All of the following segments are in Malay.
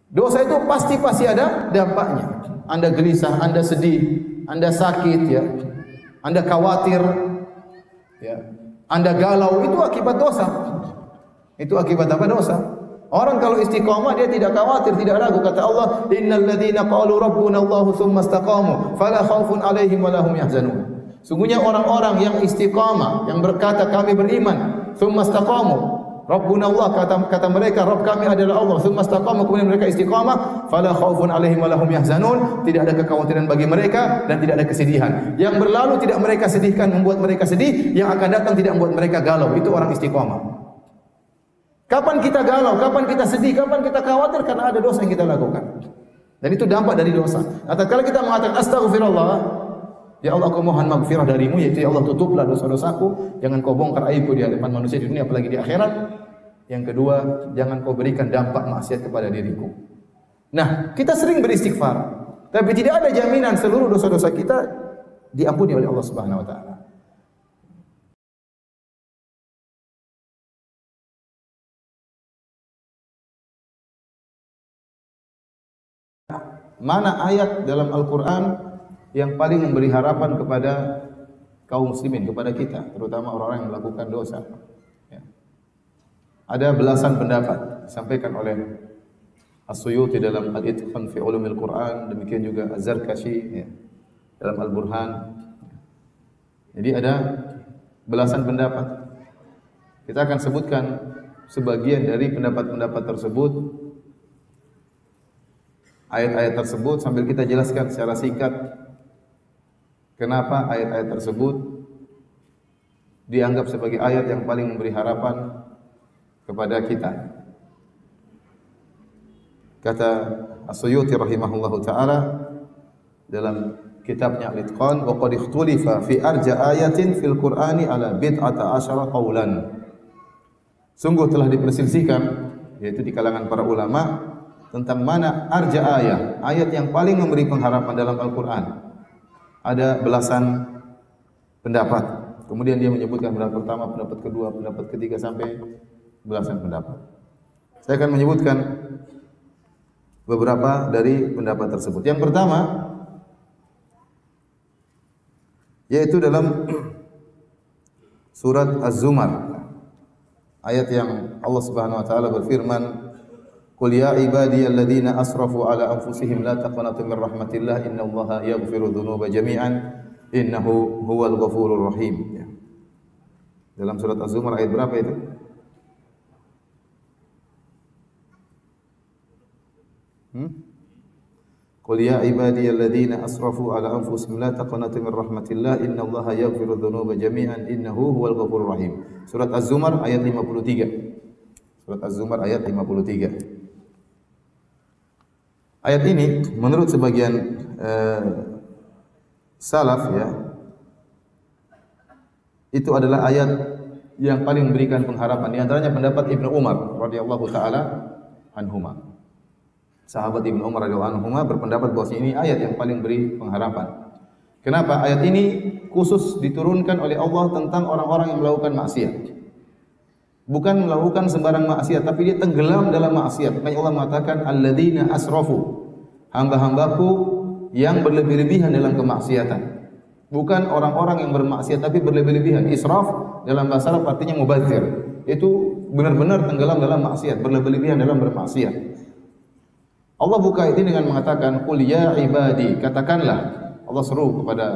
Dosa itu pasti ada dampaknya. Anda gelisah, Anda sedih, Anda sakit, ya, Anda khawatir, ya, Anda galau, itu akibat dosa. Itu akibat apa? Dosa. Orang kalau istiqamah dia tidak khawatir, tidak ragu. Kata Allah, innal ladzina qalu rabbuna Allahu tsumma istaqamu fala khaufun 'alaihim wa lahum yahzanun. Sungguhnya orang-orang yang istiqamah, yang berkata kami beriman, tsumma istaqamu, Rabbuna Allah, kata mereka Rabb kami adalah Allah, tsumma istaqamu, kemudian mereka istiqamah, fala khaufun 'alaihim wa lahum yahzanun, tidak ada kekhawatiran bagi mereka dan tidak ada kesedihan. Yang berlalu tidak mereka sedihkan membuat mereka sedih, yang akan datang tidak membuat mereka galau. Itu orang istiqamah. Kapan kita galau, kapan kita sedih, kapan kita khawatir? Karena ada dosa yang kita lakukan. Dan itu dampak dari dosa. Atau kalau kita mengatakan astaghfirullah, ya Allah aku mohon maghfirah darimu, yaitu ya Allah tutuplah dosa-dosaku, jangan kau bongkar aibku di hadapan manusia di dunia apalagi di akhirat. Yang kedua, jangan kau berikan dampak maksiat kepada diriku. Nah, kita sering beristighfar, tapi tidak ada jaminan seluruh dosa-dosa kita diampuni oleh Allah Subhanahu wa taala. Mana ayat dalam Al-Quran yang paling memberi harapan kepada kaum muslimin, kepada kita, terutama orang-orang yang melakukan dosa? Ya. Ada belasan pendapat disampaikan oleh As-Suyuti dalam Al-Itqan fi Ulumil Quran, demikian juga Az-Zarkashi ya, dalam Al-Burhan. Jadi ada belasan pendapat. Kita akan sebutkan sebagian dari pendapat-pendapat tersebut, ayat-ayat tersebut, sambil kita jelaskan secara singkat kenapa ayat-ayat tersebut dianggap sebagai ayat yang paling memberi harapan kepada kita. Kata As-Suyuti rahimahullahu taala dalam kitabnya Al-Itqan, wa qad ikhtulifa fi arja ayatin fil Qur'ani ala bid'ata asyara qaulan. Sungguh telah diperselisihkan, yaitu di kalangan para ulama, tentang mana arja ayat yang paling memberi pengharapan dalam Al-Quran. Ada belasan pendapat. Kemudian dia menyebutkan pendapat pertama, pendapat kedua, pendapat ketiga, sampai belasan pendapat. Saya akan menyebutkan beberapa dari pendapat tersebut. Yang pertama, yaitu dalam surat Az-Zumar, ayat yang Allah Subhanahu wa taala berfirman, qul ya ibadiyalladzina asrafu ala anfusihim la taqnatu min rahmatillah innallaha yaghfiru dzunuba jami'an innahu huwal ghafurur rahim. Ya. Dalam surat Az-Zumar ayat berapa itu? Qul ya ibadiyalladzina asrafu ala anfusihim la taqnatu min rahmatillah innallaha yaghfiru dzunuba jami'an innahu huwal ghafurur rahim. Surat Az-Zumar ayat 53. Surat Az-Zumar ayat 53. Ayat ini menurut sebagian salaf ya, itu adalah ayat yang paling memberikan pengharapan. Di antaranya pendapat Ibnu Umar radhiyallahu taala anhuma. Sahabat Ibnu Umar radhiyallahu anhuma berpendapat bahwa ini ayat yang paling beri pengharapan. Kenapa? Ayat ini khusus diturunkan oleh Allah tentang orang-orang yang melakukan maksiat. Bukan melakukan sembarang maksiat, tapi dia tenggelam dalam maksiat. Makanya Allah mengatakan alladzina asrafu, hamba-hambaku yang berlebih-lebihan dalam kemaksiatan. Bukan orang-orang yang bermaksiat tapi berlebih-lebihan. Israf dalam bahasa Arab artinya mubadzir. Itu benar-benar tenggelam dalam maksiat, berlebih-lebihan dalam bermaksiat. Allah buka ayat ini dengan mengatakan qul ya ibadi, katakanlah. Allah seru kepada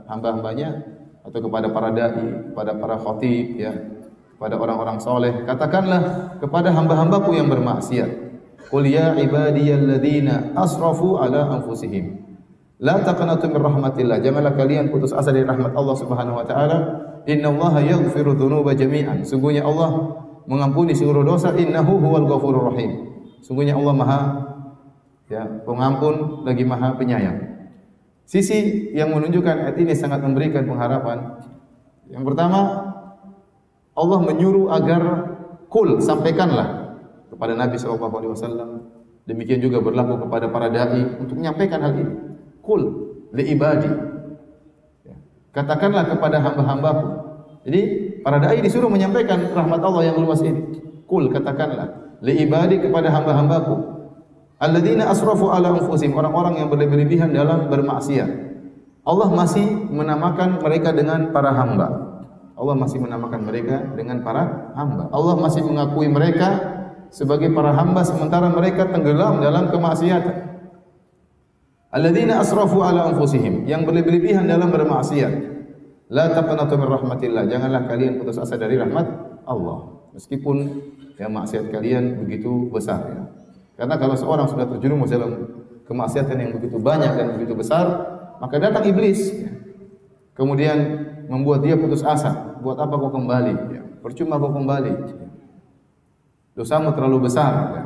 hamba-hambanya atau kepada para dai, kepada para khatib ya, kepada orang-orang soleh, katakanlah kepada hamba-hambaku yang bermaksiat, qul ya ibadiyalladzina asrafu ala anfusihim la taqnatu min rahmatillah, janganlah kalian putus asa dari rahmat Allah Subhanahu wa taala, innallaha yaghfiru dzunuba jami'an, sungguhnya Allah mengampuni seluruh dosa, innahu huwal ghafurur rahim, sungguhnya Allah Maha ya pengampun lagi Maha penyayang. Sisi yang menunjukkan ayat ini sangat memberikan pengharapan. Yang pertama, Allah menyuruh agar kul, sampaikanlah kepada Nabi SAW. Demikian juga berlaku kepada para dai untuk menyampaikan hal ini. Kul li ibadi, katakanlah kepada hamba-hambaku. Jadi para dai disuruh menyampaikan rahmat Allah yang luas ini. Kul, katakanlah li ibadi, kepada hamba-hambaku Alladzina asrafu ala anfusihim, orang-orang yang berlebihan dalam bermaksiat. Allah masih menamakan mereka dengan para hamba. Allah masih menamakan mereka dengan para hamba. Allah masih mengakui mereka sebagai para hamba sementara mereka tenggelam dalam kemaksiatan. Alladzina asrafu ala anfusihim, yang berlebihan dalam bermaksiat. La taqnatu min rahmatillah, janganlah kalian putus asa dari rahmat Allah. Meskipun yang maksiat kalian begitu besar ya. Karena kalau seorang sudah terjerumus dalam kemaksiatan yang begitu banyak dan begitu besar, maka datang iblis ya. Kemudian membuat dia putus asa. Buat apa kau kembali? Ya. Percuma kau kembali. Dosamu terlalu besar ya.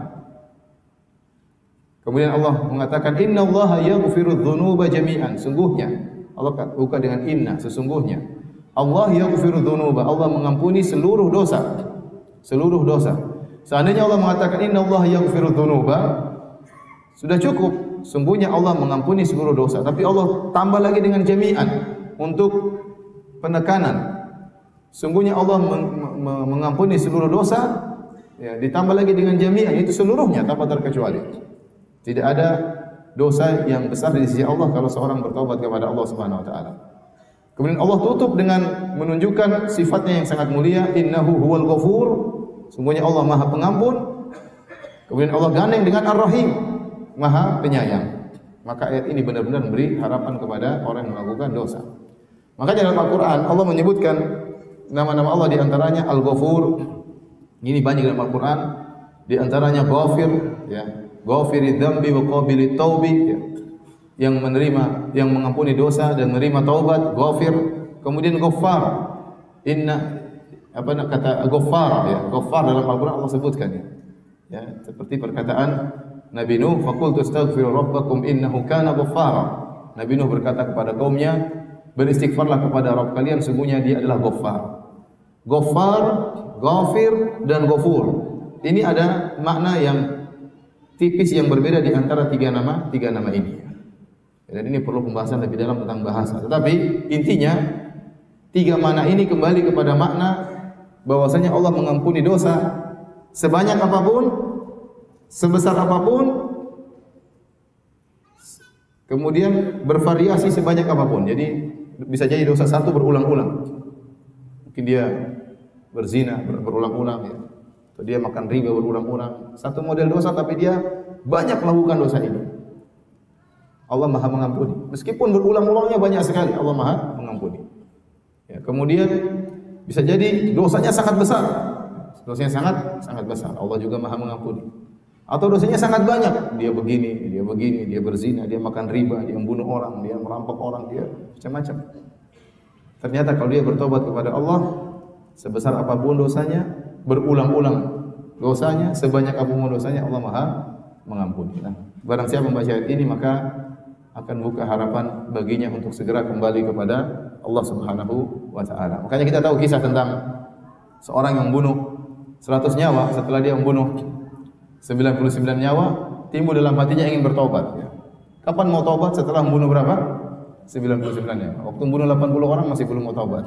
Kemudian Allah mengatakan innallaha yaghfiru dzunuba jami'an. Sungguhnya Allah buka dengan inna, sesungguhnya Allah yaghfiru dzunuba, Allah mengampuni seluruh dosa. Seluruh dosa. Seandainya Allah mengatakan innallaha yaghfiru dzunuba, sudah cukup. Sungguhnya Allah mengampuni seluruh dosa. Tapi Allah tambah lagi dengan jami'an untuk penekanan. Sungguhnya Allah mengampuni seluruh dosa, ya, ditambah lagi dengan jami'an, itu seluruhnya tanpa terkecuali. Tidak ada dosa yang besar di sisi Allah kalau seorang bertaubat kepada Allah Subhanahu wa taala. Kemudian Allah tutup dengan menunjukkan sifatnya yang sangat mulia, innahu huwal ghafur, sungguhnya Allah Maha Pengampun. Kemudian Allah gandeng dengan Ar-Rahim, Maha Penyayang. Maka ayat ini benar-benar memberi harapan kepada orang yang melakukan dosa. Makanya dalam Al-Qur'an Allah menyebutkan nama-nama Allah di antaranya Al-Ghafur. Ini banyak dalam Al-Qur'an, di antaranya Ghafir, ya. Ghafiri dzambi wa qabilit taubi, ya. Yang menerima, yang mengampuni dosa dan menerima taubat, Ghafir. Kemudian Ghaffar. Kata Ghaffar, ya. Ghaffar dalam Al-Qur'an Allah sebutkan ya. Ya, seperti perkataan Nabi Nuh, faqultu astaghfiru rabbakum innahu kana ghaffara. Nabi Nuh berkata kepada kaumnya, beristighfarlah kepada Rabb kalian, sungguhnya dia adalah Ghaffar. Ghaffar, Ghafir dan Ghafur. Ini ada makna yang tipis yang berbeda di antara tiga nama ini. Dan ini perlu pembahasan lebih dalam tentang bahasa. Tetapi intinya tiga makna ini kembali kepada makna bahwasanya Allah mengampuni dosa sebanyak apapun, sebesar apapun, kemudian bervariasi sebanyak apapun. Jadi bisa jadi dosa satu berulang-ulang. Mungkin dia berzina berulang-ulang ya. Atau dia makan riba berulang-ulang. Satu model dosa tapi dia banyak melakukan dosa ini. Allah Maha mengampuni. Meskipun berulang-ulangnya banyak sekali, Allah Maha mengampuni. Ya, kemudian bisa jadi dosanya sangat besar. Dosanya sangat besar. Allah juga Maha mengampuni. Atau dosanya sangat banyak. Dia begini, dia berzina, dia makan riba, dia membunuh orang, dia merampok orang, dia macam-macam. Ternyata kalau dia bertobat kepada Allah, sebesar apapun dosanya, berulang-ulang dosanya, sebanyak apapun dosanya, Allah Maha mengampuni. Nah, barang siapa membaca ayat ini maka akan buka harapan baginya untuk segera kembali kepada Allah Subhanahu wa taala. Makanya kita tahu kisah tentang seorang yang membunuh 100 nyawa, setelah dia membunuh 99 nyawa, timbul dalam hatinya ingin bertobat ya. Kapan mau taubat? Setelah membunuh berapa? 99 nyawa. Waktu membunuh 80 orang masih belum mau taubat.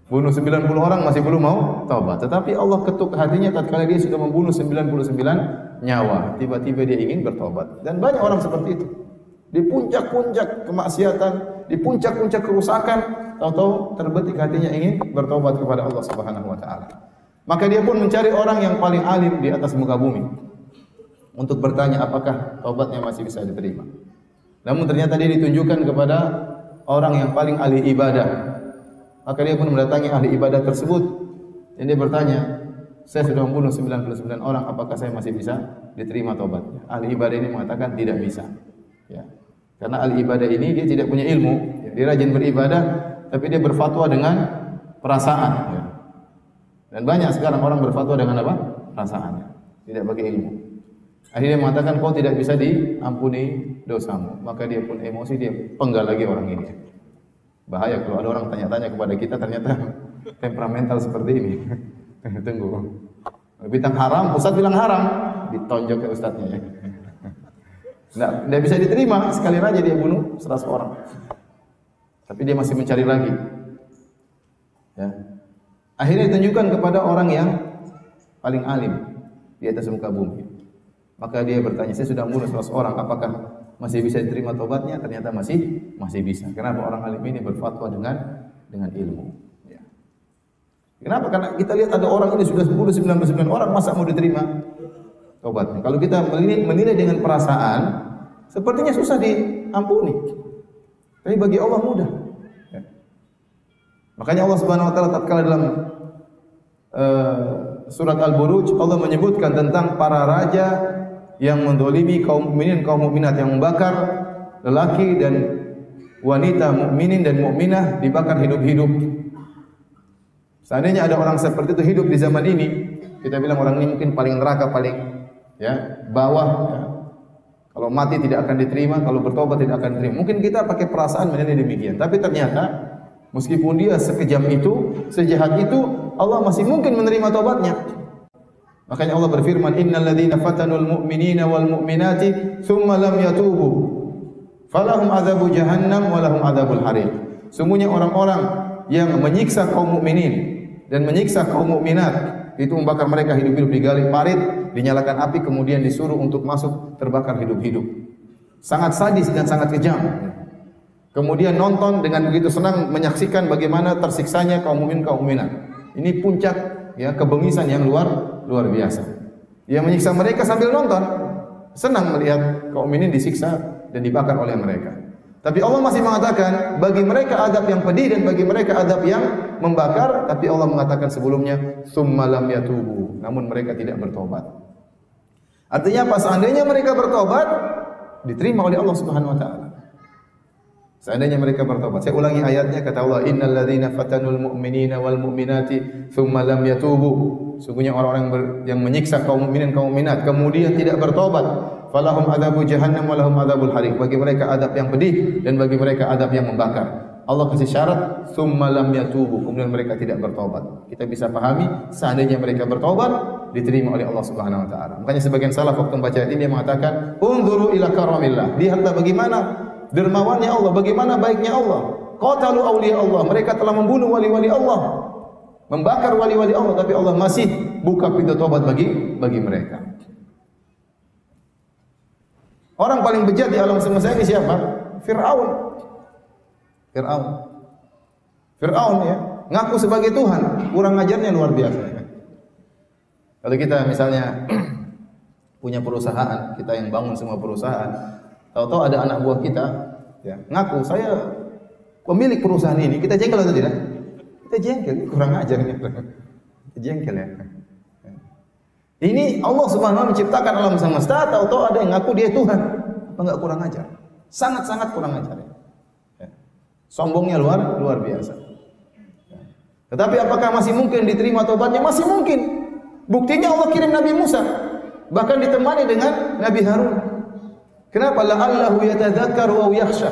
Bunuh 90 orang masih belum mau taubat. Tetapi Allah ketuk hatinya tatkala dia sudah membunuh 99 nyawa. Tiba-tiba dia ingin bertobat. Dan banyak orang seperti itu. Di puncak-puncak kemaksiatan, di puncak-puncak kerusakan, tahu-tahu terbetik hatinya ingin bertobat kepada Allah Subhanahu wa taala. Maka dia pun mencari orang yang paling alim di atas muka bumi untuk bertanya apakah taubatnya masih bisa diterima. Namun ternyata dia ditunjukkan kepada orang yang paling ahli ibadah. Maka dia pun mendatangi ahli ibadah tersebut dan dia bertanya, saya sudah membunuh 99 orang, apakah saya masih bisa diterima taubatnya? Ahli ibadah ini mengatakan tidak bisa. Ya. Karena ahli ibadah ini dia tidak punya ilmu, dia rajin beribadah, tapi dia berfatwa dengan perasaan. Ya. Dan banyak sekarang orang berfatwa dengan apa? Perasaannya, tidak pakai ilmu. Akhirnya mengatakan kau tidak bisa diampuni dosamu. Maka dia pun emosi, dia penggal lagi orang ini. Bahaya kalau ada orang tanya-tanya kepada kita ternyata temperamental seperti ini. Tunggu. Bintang haram, ustaz bilang haram, ditonjok ke ustaznya. Tidak bisa diterima, sekali aja dia bunuh 100 orang. Tapi dia masih mencari lagi. Ya. Akhirnya ditunjukkan kepada orang yang paling alim di atas muka bumi. Maka dia bertanya, saya sudah membunuh 100 orang, apakah masih bisa diterima tobatnya? Ternyata masih bisa. Kenapa? Orang alim ini berfatwa dengan ilmu. Ya. Kenapa? Karena kita lihat ada orang ini sudah 99 orang, masa mau diterima tobatnya? Kalau kita menilai dengan perasaan, sepertinya susah diampuni. Tapi bagi Allah mudah. Ya. Makanya Allah Subhanahu wa taala tatkala dalam surat Al-Buruj Allah menyebutkan tentang para raja yang mendolimi kaum mukminin, kaum mukminat, yang membakar lelaki dan wanita mukminin dan mukminah dibakar hidup-hidup. Seandainya ada orang seperti itu hidup di zaman ini, kita bilang orang ini mungkin paling neraka, paling bawah. Ya. Kalau mati tidak akan diterima, kalau bertobat tidak akan diterima. Mungkin kita pakai perasaan menilai demikian. Tapi ternyata meskipun dia sekejam itu, sejahat itu, Allah masih mungkin menerima taubatnya. Makanya Allah berfirman, innal ladzina fatanul mu'minina wal mu'minati tsumma lam yatubu falahum adzabu jahannam wa lahum adzabul hariq. Sungguhnya orang-orang yang menyiksa kaum mukminin dan menyiksa kaum mukminat, itu membakar mereka hidup-hidup, digali parit, dinyalakan api, kemudian disuruh untuk masuk terbakar hidup-hidup. Sangat sadis dan sangat kejam. Kemudian nonton dengan begitu senang menyaksikan bagaimana tersiksanya kaum mukmin kaum mukminat. Ini puncak kebengisan yang luar biasa. Dia menyiksa mereka sambil nonton, senang melihat kaum mukminin disiksa dan dibakar oleh mereka. Tapi Allah masih mengatakan bagi mereka adab yang pedih dan bagi mereka adab yang membakar. Tapi Allah mengatakan sebelumnya tsumma lam yatubu, namun mereka tidak bertobat. Artinya apa? Seandainya mereka bertobat, diterima oleh Allah Subhanahu wa taala. Seandainya mereka bertobat. Saya ulangi ayatnya, kata Allah, innal ladzina fatanul mu'minina wal mu'minati tsumma lam yatubu. Sungguhnya orang-orang yang menyiksa kaum mukminin kaum mukminat kemudian tidak bertobat, falahum adzabu jahannam wa lahum adzabul hariq. Bagi mereka adab yang pedih dan bagi mereka adab yang membakar. Allah kasih syarat tsumma lam yatubu, kemudian mereka tidak bertobat. Kita bisa pahami seandainya mereka bertobat diterima oleh Allah Subhanahu wa taala. Makanya sebagian salaf waktu membaca ayat ini dia mengatakan, "Unzuru ila karamillah." Lihatlah bagaimana dermawannya Allah, bagaimana baiknya Allah. Qatalu awliya Allah, mereka telah membunuh wali-wali Allah, membakar wali-wali Allah, tapi Allah masih buka pintu tobat bagi mereka. Orang paling bejat di alam semesta ini siapa? Fir'aun. Fir'aun ngaku sebagai Tuhan, kurang ajarnya luar biasa. Kalau kita misalnya punya perusahaan, kita yang bangun semua perusahaan, tahu-tahu ada anak buah kita, ngaku saya pemilik perusahaan ini, kita jengkel atau tidak? Kita jengkel, kurang ajar ini. Kita jengkel ya. Ini Allah Subhanahu wa taala menciptakan alam semesta, tahu-tahu ada yang ngaku dia Tuhan. Apa enggak kurang ajar? Sangat-sangat kurang ajar ya. Sombongnya luar biasa. Tetapi apakah masih mungkin diterima tobatnya? Masih mungkin. Buktinya Allah kirim Nabi Musa, bahkan ditemani dengan Nabi Harun. Kenapa? La'allahu yatadzakkaru aw yakhsha.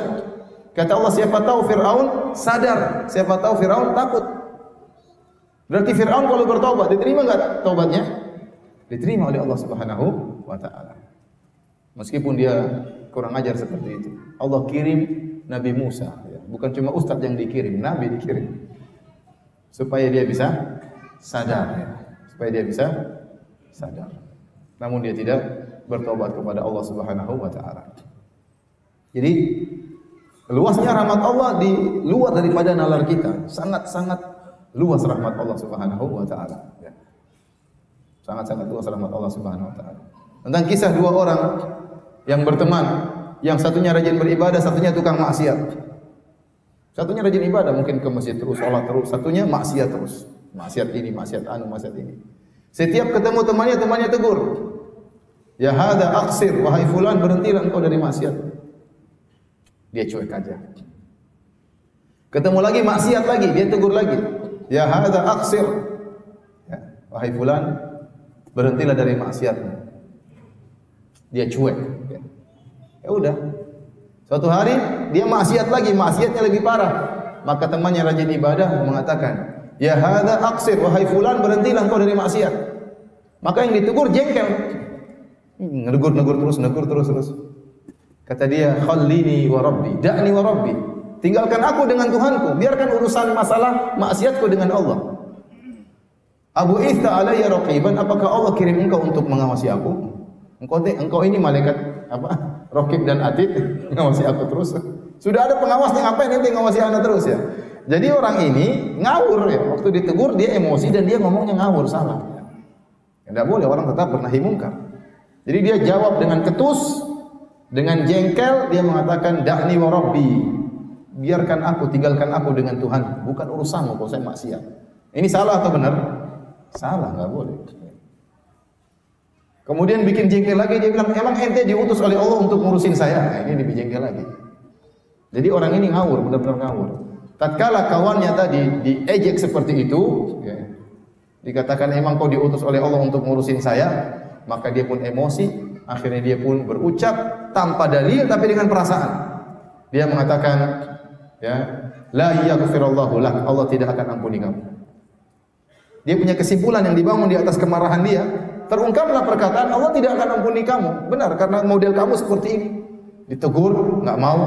Kata Allah, siapa tahu Fir'aun sadar, siapa tahu Fir'aun takut. Berarti Fir'aun kalau bertobat diterima enggak tobatnya? Diterima oleh Allah Subhanahu wa taala. Meskipun dia kurang ajar seperti itu. Allah kirim Nabi Musa, bukan cuma ustaz yang dikirim, Nabi dikirim. Supaya dia bisa sadar Supaya dia bisa sadar. Namun dia tidak bertobat kepada Allah Subhanahu wa taala. Jadi luasnya rahmat Allah di luar daripada nalar kita. Sangat-sangat luas rahmat Allah Subhanahu wa taala. Sangat-sangat luas rahmat Allah Subhanahu wa taala. Tentang kisah dua orang yang berteman, yang satunya rajin beribadah, satunya tukang maksiat. Satunya rajin ibadah, mungkin ke masjid terus, sholat terus, satunya maksiat terus. Maksiat ini, maksiat anu, maksiat ini. Setiap ketemu temannya tegur. Ya hadza aqsir, wahai fulan, berhentilah engkau dari maksiat. Dia cuek aja. Ketemu lagi maksiat lagi, dia tegur lagi. Ya hadza aqsir. Wahai fulan, berhentilah dari maksiatmu. Dia cuek. Ya udah. Suatu hari dia maksiat lagi, maksiatnya lebih parah. Maka temannya rajin ibadah mengatakan, "Ya hadza aqsir, wahai fulan, berhentilah engkau dari maksiat." Maka yang ditegur jengkel. Negur terus. Kata dia, "Khallini wa rabbi, da'ni wa rabbi." Tinggalkan aku dengan Tuhanku, biarkan urusan masalah maksiatku dengan Allah. Abu Ista alayya raqiban, apakah Allah kirim engkau untuk mengawasi aku? Engkau ini malaikat apa? Raqib dan Atid, ngawasi aku terus. Sudah ada pengawasnya, ngapain nanti ngawasi anak terus ya? Jadi orang ini ngawur ya. Waktu ditegur dia emosi dan dia ngomongnya ngawur, salah. Tidak boleh, orang tetap bernahi mungkar. Jadi dia jawab dengan ketus, dengan jengkel, dia mengatakan da'ni wa rabbi. Biarkan aku, tinggalkan aku dengan Tuhan. Bukan urusanmu kalau saya maksiat. Ini salah atau benar? Salah, enggak boleh. Kemudian bikin jengkel lagi, dia bilang, emang ente diutus oleh Allah untuk ngurusin saya? Nah, ini lebih jengkel lagi. Jadi orang ini ngawur, benar-benar ngawur. Tatkala kawannya tadi diejek seperti itu, ya, dikatakan emang kau diutus oleh Allah untuk ngurusin saya, maka dia pun emosi, akhirnya dia pun berucap tanpa dalil tapi dengan perasaan. Dia mengatakan, ya, la yaghfirullahu lak, Allah tidak akan ampuni kamu. Dia punya kesimpulan yang dibangun di atas kemarahan dia. Terungkaplah perkataan Allah tidak akan ampuni kamu. Benar, karena model kamu seperti ini. Ditegur enggak mau,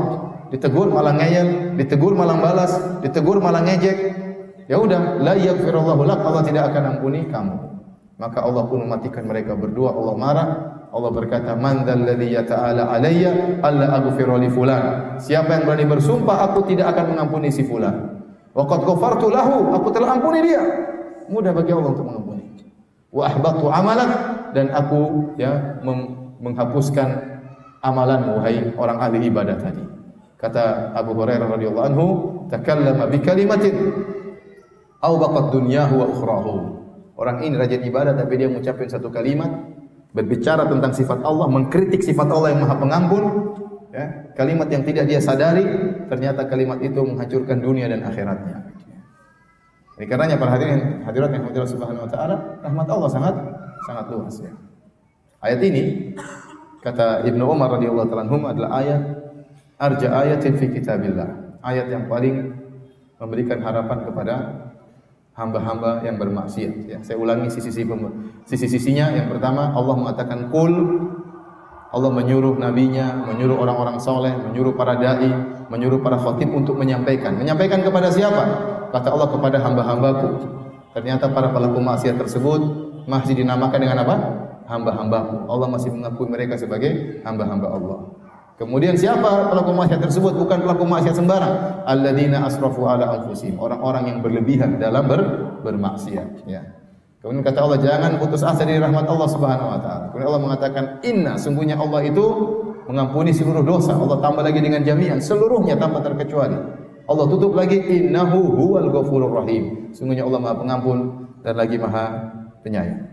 ditegur malah ngeyel, ditegur malah balas, ditegur malah ngejek. Ya udah, la yaghfirullahu lak, Allah tidak akan ampuni kamu. Maka Allah pun mematikan mereka berdua. Allah marah. Allah berkata, man dzalladzi yata'ala alayya alla aghfira li fulan. Siapa yang berani bersumpah aku tidak akan mengampuni si fulan. Wa qad ghafartu lahu, aku telah ampuni dia. Mudah bagi Allah untuk mengampuni. Wa ahbatu amalak, dan aku ya menghapuskan amalanmu wahai orang ahli ibadah tadi. Kata Abu Hurairah radhiyallahu anhu, takallama bi kalimatin aw baqat dunyahu wa ukhrahu. Orang ini rajin ibadah tapi dia mengucapkan satu kalimat berbicara tentang sifat Allah, mengkritik sifat Allah yang Maha Pengampun, ya, kalimat yang tidak dia sadari, ternyata kalimat itu menghancurkan dunia dan akhiratnya. Ini karenanya para hadirat yang hadirat subhanahu wa ta'ala, rahmat Allah sangat luas ya. Ayat ini kata Ibnu Umar radhiyallahu ta'ala anhum adalah ayat arja ayatin fi kitabillah. Ayat yang paling memberikan harapan kepada hamba-hamba yang bermaksiat ya. Saya ulangi sisi-sisinya. Yang pertama, Allah mengatakan qul, Allah menyuruh nabinya, menyuruh orang-orang soleh, menyuruh para dai, menyuruh para khatib untuk menyampaikan. Menyampaikan kepada siapa? Kata Allah, kepada hamba-hambaku. Ternyata para pelaku maksiat tersebut masih dinamakan dengan apa? Hamba-hambaku. Allah masih mengakui mereka sebagai hamba-hamba Allah. Kemudian siapa pelaku maksiat tersebut? Bukan pelaku maksiat sembarang. Alladzina asrafu ala anfusihim. Orang-orang yang berlebihan dalam bermaksiat. Ya. Kemudian kata Allah, jangan putus asa dari rahmat Allah Subhanahu wa taala. Kemudian Allah mengatakan, inna, sungguhnya Allah itu mengampuni seluruh dosa. Allah tambah lagi dengan jami'an, seluruhnya tanpa terkecuali. Allah tutup lagi, innahu huwal ghafurur rahim. Sungguhnya Allah Maha Pengampun dan lagi Maha Penyayang.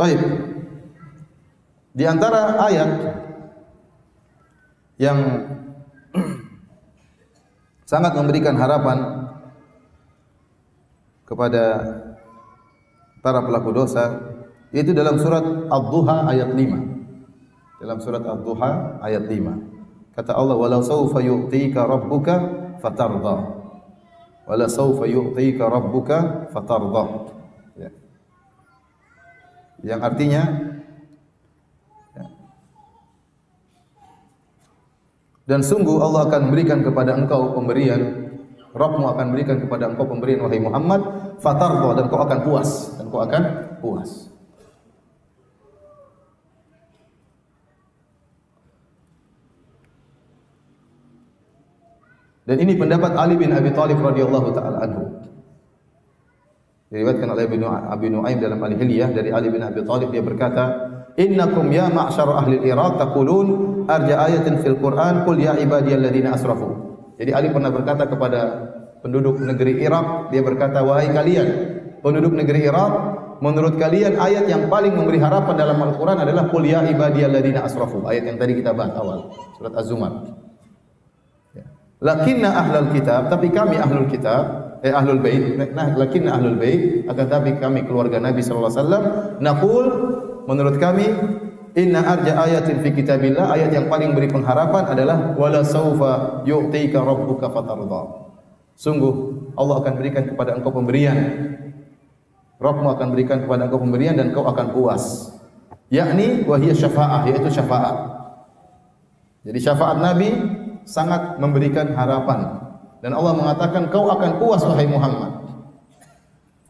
Baik. Di antara ayat yang sangat memberikan harapan kepada para pelaku dosa, yaitu dalam surat Ad-Duha ayat 5. Dalam surat Ad-Duha ayat 5. Kata Allah, "Walau sawfa yu'tika rabbuka fatarda." Walau sawfa yu'tika rabbuka fatarda. Ya. Yang artinya ya, dan sungguh Allah akan memberikan kepada engkau pemberian, Rabbmu akan memberikan kepada engkau pemberian wahai Muhammad, fatarda, dan kau akan puas, puas. Dan ini pendapat Ali bin Abi Thalib radhiyallahu taala anhu. Diriwayatkan oleh Abi Nuaim dalam Al-Hilyah dari Ali bin Abi Thalib, dia berkata, "Innakum ya ma'syar ahli al-Iraq taqulun arja ayatin fil Qur'an qul ya ibadiyalladzina asrafu." Jadi Ali pernah berkata kepada penduduk negeri Irak, dia berkata, "Wahai kalian penduduk negeri Irak, menurut kalian ayat yang paling memberi harapan dalam Al-Qur'an adalah qul ya ibadiyalladzina asrafu." Ayat yang tadi kita bahas awal, surat Az-Zumar. Lakinna ahlul kitab, tapi kami ahlul kitab, ahlul bait, lakinna ahlul bait, akan tapi kami keluarga Nabi sallallahu alaihi wasallam, naqul, menurut kami, inna arja ayatin fi kitabillah, ayat yang paling beri pengharapan adalah wala saufa yu'tika rabbuka fatarda. Sungguh Allah akan berikan kepada engkau pemberian. Rabbmu akan berikan kepada engkau pemberian dan kau akan puas. Yakni wa hiya syafa'ah, yaitu syafaat. Jadi syafaat Nabi sangat memberikan harapan Dan Allah mengatakan, kau akan puas wahai Muhammad.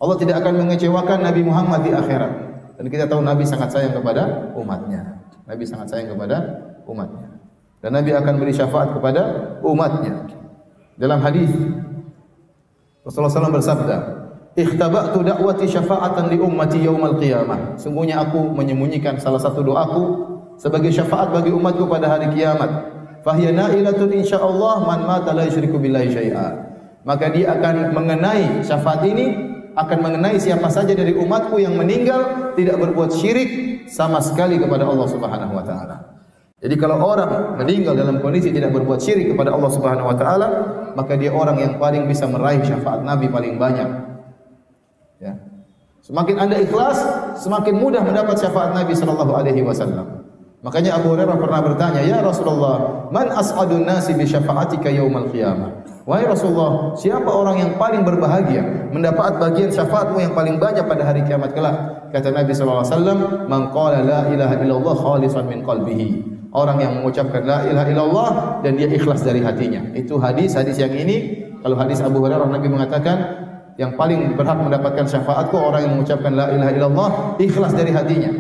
Allah tidak akan mengecewakan Nabi Muhammad di akhirat. Dan kita tahu Nabi sangat sayang kepada umatnya. Nabi sangat sayang kepada umatnya. Dan Nabi akan beri syafaat kepada umatnya. Dalam hadis Rasulullah SAW bersabda, "Ikhtaba'tu da'wati syafa'atan li ummati yaumal qiyamah." Sungguhnya aku menyembunyikan salah satu doaku sebagai syafaat bagi umatku pada hari kiamat. Fahiya na'ilatun insyaallah man mata la yusyriku billahi syai'a. Maka dia akan mengenai syafaat ini, akan mengenai siapa saja dari umatku yang meninggal tidak berbuat syirik sama sekali kepada Allah Subhanahu wa taala. Jadi kalau orang meninggal dalam kondisi tidak berbuat syirik kepada Allah Subhanahu wa taala, maka dia orang yang paling bisa meraih syafaat Nabi paling banyak. Ya. Semakin Anda ikhlas, semakin mudah mendapat syafaat Nabi sallallahu alaihi wasallam. Makanya Abu Hurairah pernah bertanya, "Ya Rasulullah, man as'adun nasi bi syafa'atika yaumal qiyamah?" Wahai Rasulullah, siapa orang yang paling berbahagia mendapat bagian syafaatmu yang paling banyak pada hari kiamat kelak? Kata Nabi sallallahu alaihi wasallam, "Man qala la ilaha illallah khalisan min qalbihi." Orang yang mengucapkan la ilaha illallah dan dia ikhlas dari hatinya. Itu hadis yang ini, kalau hadis Abu Hurairah Nabi mengatakan yang paling berhak mendapatkan syafaatku orang yang mengucapkan la ilaha illallah ikhlas dari hatinya.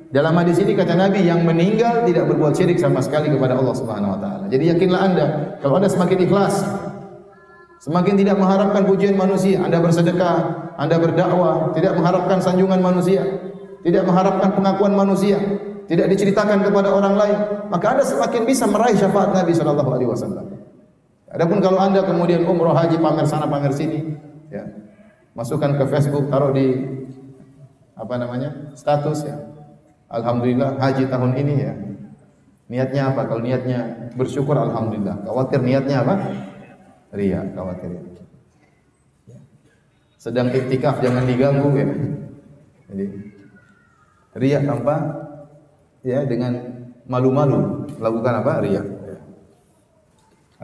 Dalam hadis ini kata Nabi yang meninggal tidak berbuat syirik sama sekali kepada Allah Subhanahu wa taala. Jadi yakinlah Anda, kalau Anda semakin ikhlas, semakin tidak mengharapkan pujian manusia, Anda bersedekah, Anda berdakwah, tidak mengharapkan sanjungan manusia, tidak mengharapkan pengakuan manusia, tidak diceritakan kepada orang lain, maka Anda semakin bisa meraih syafaat Nabi sallallahu alaihi wasallam. Adapun kalau Anda kemudian umroh haji pamer sana pamer sini, ya. Masukkan ke Facebook, taruh di status ya. Alhamdulillah haji tahun ini ya. Niatnya apa? Kalau niatnya bersyukur alhamdulillah. Khawatir niatnya apa? Riya, khawatir. Ya. Sedang iktikaf jangan diganggu ya. Jadi riya tanpa ya dengan malu-malu lakukan apa? Riya. Ya.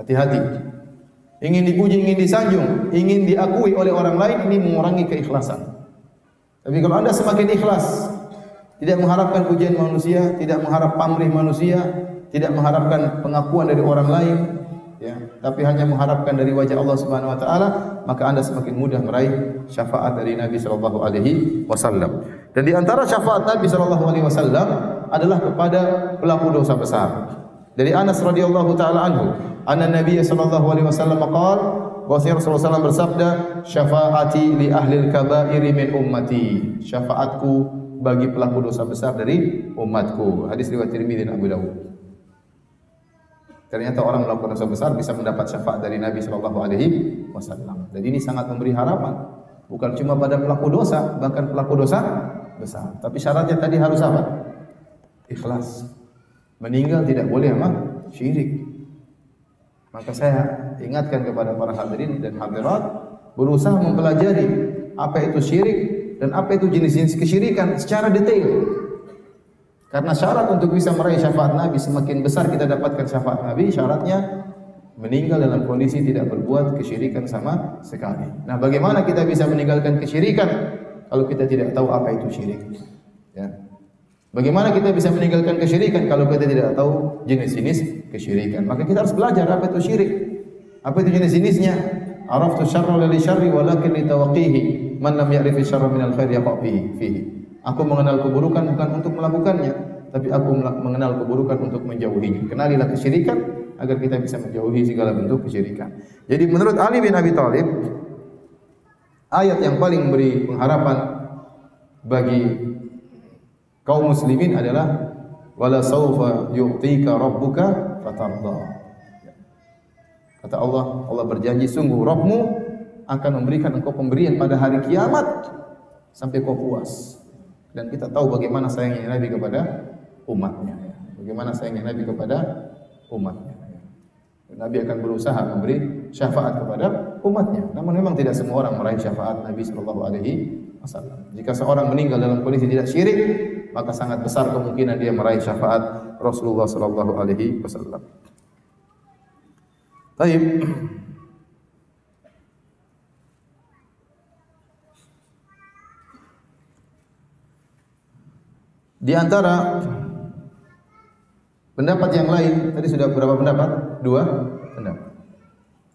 Hati-hati. Ingin dipuji, ingin disanjung, ingin diakui oleh orang lain ini mengurangi keikhlasan. Tapi kalau Anda semakin ikhlas, tidak mengharapkan pujian manusia, tidak mengharap pamrih manusia, tidak mengharapkan pengakuan dari orang lain, ya, tapi hanya mengharapkan dari wajah Allah Subhanahu wa taala, maka Anda semakin mudah meraih syafaat dari Nabi sallallahu alaihi wasallam. Dan di antara syafaat Nabi sallallahu alaihi wasallam adalah kepada pelaku dosa besar. Dari Anas radhiyallahu taala anhu, anna Nabi sallallahu alaihi wasallam qala, bahwasanya Rasulullah SAW bersabda, "Syafaati li ahlil kaba'iri min ummati." Syafaatku bagi pelaku dosa besar dari umatku. Hadis riwayat Tirmidzi dan Abu Dawud. Ternyata orang melakukan dosa besar bisa mendapat syafaat dari Nabi sallallahu alaihi wasallam. Dan ini sangat memberi harapan, bukan cuma pada pelaku dosa, bahkan pelaku dosa besar. Tapi syaratnya tadi harus apa? Ikhlas. Meninggal tidak boleh apa? Syirik. Maka saya ingatkan kepada para hadirin dan hadirat berusaha mempelajari apa itu syirik dan apa itu jenis-jenis kesyirikan secara detail. Karena syarat untuk bisa meraih syafaat Nabi, semakin besar kita dapatkan syafaat Nabi, syaratnya meninggal dalam kondisi tidak berbuat kesyirikan sama sekali. Nah, bagaimana kita bisa meninggalkan kesyirikan kalau kita tidak tahu apa itu syirik? Ya. Bagaimana kita bisa meninggalkan kesyirikan kalau kita tidak tahu jenis-jenis kesyirikan? Maka kita harus belajar apa itu syirik. Apa itu jenis-jenisnya? Araftu syarra li syarri walakin li tawqihi. Man lam ya'rif syarra min al-khair yaqa fihi. Aku mengenal keburukan bukan untuk melakukannya, tapi aku mengenal keburukan untuk menjauhinya. Kenalilah kesyirikan agar kita bisa menjauhi segala bentuk kesyirikan. Jadi menurut Ali bin Abi Thalib, ayat yang paling memberi pengharapan bagi kaum muslimin adalah wala saufa yu'tika rabbuka fatarda. Kata Allah, Allah berjanji sungguh Rabbmu akan memberikan engkau pemberian pada hari kiamat sampai kau puas. Dan kita tahu bagaimana sayangnya Nabi kepada umatnya. Bagaimana sayangnya Nabi kepada umatnya. Nabi akan berusaha memberi syafaat kepada umatnya. Namun memang tidak semua orang meraih syafaat Nabi sallallahu alaihi wasallam. Jika seorang meninggal dalam kondisi tidak syirik, maka sangat besar kemungkinan dia meraih syafaat Rasulullah sallallahu alaihi wasallam. Baik. Di antara pendapat yang lain, tadi sudah berapa pendapat? 2 pendapat.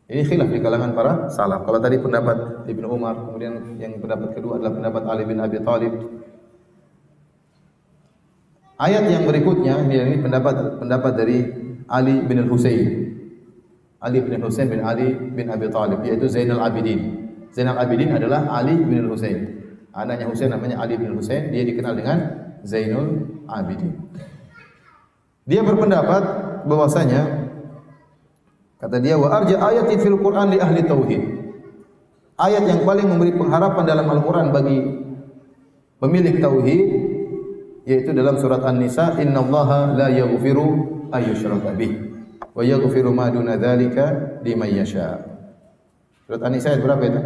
Ini khilaf di kalangan para salaf. Kalau tadi pendapat Ibnu Umar, kemudian yang pendapat kedua adalah pendapat Ali bin Abi Thalib. Ayat yang berikutnya ini pendapat dari Ali bin Husain. Ali bin Husain bin Ali bin Abi Thalib, yaitu Zainal Abidin. Zainal Abidin adalah Ali bin Husain. Anaknya Husain namanya Ali bin Husain, dia dikenal dengan Zainul Abidin. Dia berpendapat bahwasanya kata dia, wa arja ayati fil Qur'an li ahli tauhid. Ayat yang paling memberi pengharapan dalam Al-Qur'an bagi pemilik tauhid yaitu dalam surat An-Nisa, innallaha la yaghfiru ayyushraka bih wa yaghfiru ma duna dzalika liman yasha. Surat An-Nisa ayat berapa itu?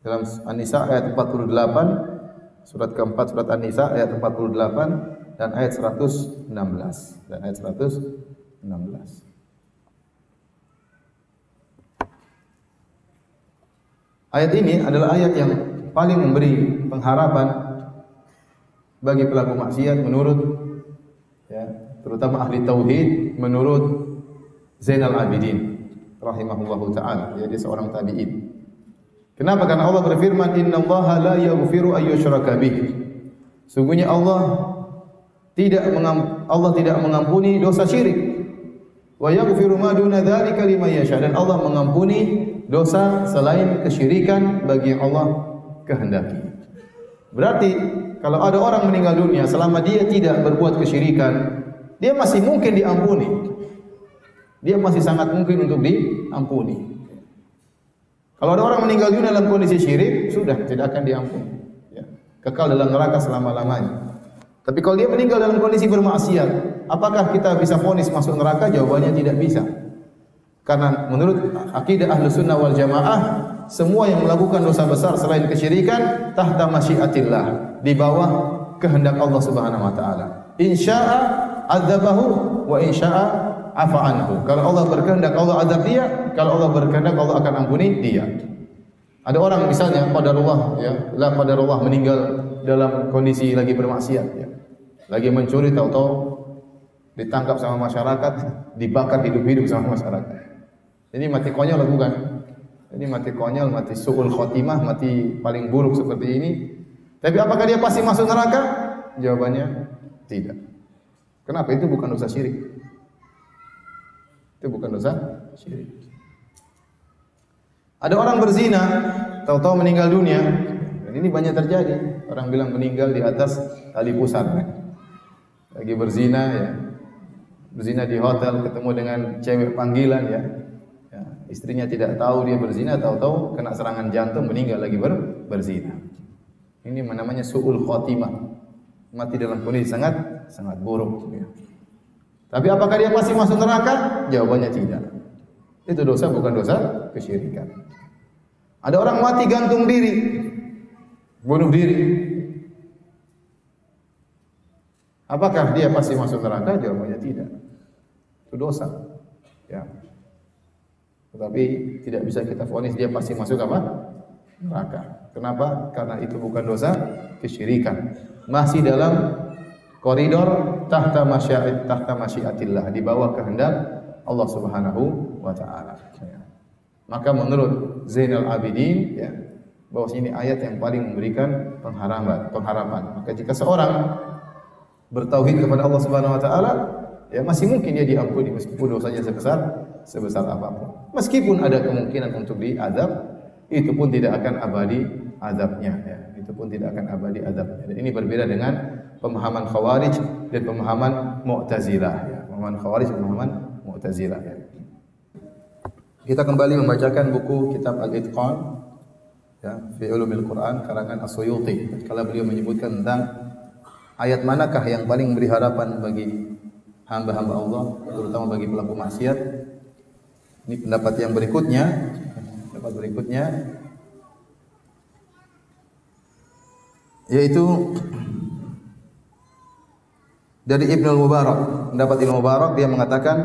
Dalam An-Nisa ayat 48, surat keempat surat An-Nisa ayat 48 dan ayat 116 dan ayat 116. Ayat ini adalah ayat yang paling memberi pengharapan bagi pelaku maksiat menurut ya, terutama ahli tauhid menurut Zainal Abidin rahimahullahu taala, dia seorang tabi'in. Kenapa? Karena Allah berfirman, innallaha la yaghfiru ayyushraka bih. Sungguhnya Allah tidak mengampuni dosa syirik. Wa yaghfiru ma duna dzalika liman yasha. Dan Allah mengampuni dosa selain kesyirikan bagi yang Allah kehendaki. Berarti kalau ada orang meninggal dunia selama dia tidak berbuat kesyirikan, dia masih mungkin diampuni. Dia masih sangat mungkin untuk diampuni. Kalau ada orang meninggal dunia dalam kondisi syirik, sudah tidak akan diampuni. Ya. Kekal dalam neraka selama-lamanya. Tapi kalau dia meninggal dalam kondisi bermaksiat, apakah kita bisa vonis masuk neraka? Jawabannya tidak bisa. Karena menurut akidah Ahlussunnah wal Jamaah, semua yang melakukan dosa besar selain kesyirikan tahta masyiatillah, di bawah kehendak Allah Subhanahu wa taala. Insya'a adzabahu wa insya'a afa anhu. Kalau Allah berkehendak Allah azab dia, kalau Allah berkehendak Allah akan ampuni dia. Ada orang misalnya qadarullah ya, la qadarullah meninggal dalam kondisi lagi bermaksiat ya. Lagi mencuri tahu-tahu ditangkap sama masyarakat, dibakar hidup-hidup sama masyarakat. Ini mati konyol atau bukan? Ini mati konyol, mati su'ul khotimah, mati paling buruk seperti ini. Tapi apakah dia pasti masuk neraka? Jawabannya tidak. Kenapa? Itu bukan dosa syirik. Itu bukan dosa syirik. Ada orang berzina, tahu-tahu meninggal dunia. Dan ini banyak terjadi. Orang bilang meninggal di atas tali pusar. Lagi berzina ya. Berzina di hotel, ketemu dengan cewek panggilan ya. Ya, istrinya tidak tahu dia berzina, tahu-tahu kena serangan jantung, meninggal lagi berzina. Ini namanya su'ul khotimah. Mati dalam kondisi sangat buruk ya. Tapi apakah dia pasti masuk neraka? Jawabannya tidak. Itu dosa bukan dosa kesyirikan. Ada orang mati gantung diri, bunuh diri. Apakah dia pasti masuk neraka? Jawabannya tidak. Itu dosa. Ya. Tetapi tidak bisa kita vonis dia pasti masuk apa? Neraka. Kenapa? Karena itu bukan dosa kesyirikan. Masih dalam koridor tahta masyiatillah, di bawah kehendak Allah Subhanahu wa taala. Maka menurut Zainal Abidin ya, bahwa ini ayat yang paling memberikan pengharapan. Maka jika seorang bertauhid kepada Allah Subhanahu wa taala, ya masih mungkin dia diampuni meskipun dosanya sebesar apapun. Meskipun ada kemungkinan untuk diazab, itu pun tidak akan abadi azabnya ya. Itu pun tidak akan abadi azabnya. Dan ini berbeda dengan pemahaman Khawarij dan pemahaman Mu'tazilah ya. Pemahaman Khawarij dan pemahaman Mu'tazilah ya. Kita kembali membacakan buku kitab Al-Itqan ya, fi Ulumil Quran karangan As-Suyuti. Kalau beliau menyebutkan tentang ayat manakah yang paling memberi harapan bagi hamba-hamba Allah, terutama bagi pelaku maksiat. Ini pendapat yang berikutnya. Pendapat berikutnya yaitu dari Ibnu Mubarak. Pendapat Ibnu Mubarak, dia mengatakan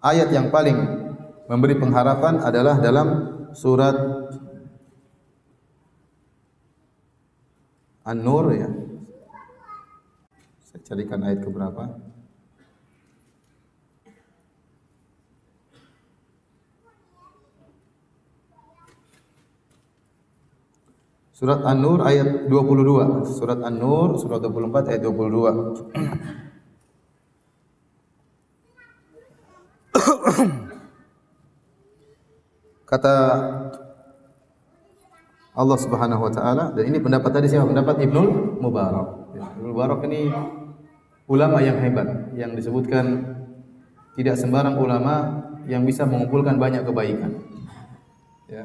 ayat yang paling memberi pengharapan adalah dalam surat An-Nur ya. Saya carikan ayat ke berapa? Surat An-Nur ayat 22. Surat An-Nur surat 24 ayat 22. Kata Allah Subhanahu wa taala, dan ini pendapat tadi siapa? Pendapat Ibnul Mubarak. Ibnul Mubarak ini ulama yang hebat, yang disebutkan tidak sembarang ulama yang bisa mengumpulkan banyak kebaikan. Ya.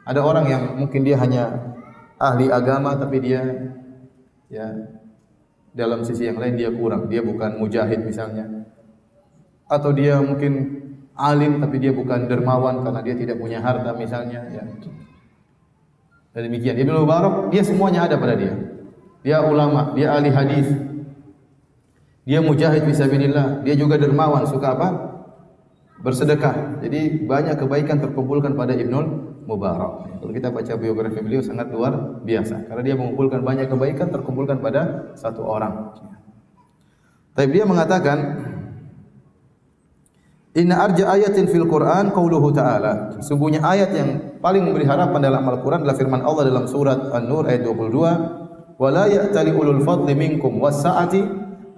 Ada orang yang mungkin dia hanya ahli agama tapi dia ya dalam sisi yang lain dia kurang. Dia bukan mujahid misalnya. Atau dia mungkin alim tapi dia bukan dermawan karena dia tidak punya harta misalnya ya. Dan demikian Ibnu Mubarak dia semuanya ada pada dia. Dia ulama, dia ahli hadis. Dia mujahid fisabilillah, dia juga dermawan, suka apa? Bersedekah. Jadi banyak kebaikan terkumpulkan pada Ibnu Mubarak. Kalau kita baca biografi beliau sangat luar biasa karena dia mengumpulkan banyak kebaikan terkumpulkan pada satu orang. Tapi dia mengatakan inna arja ayatin fil Quran qauluhu ta'ala. Sungguhnya ayat yang paling memberi harapan dalam Al-Quran adalah firman Allah dalam surat An-Nur ayat 22, "Wala ya'tali ulul fadli minkum was-sa'ati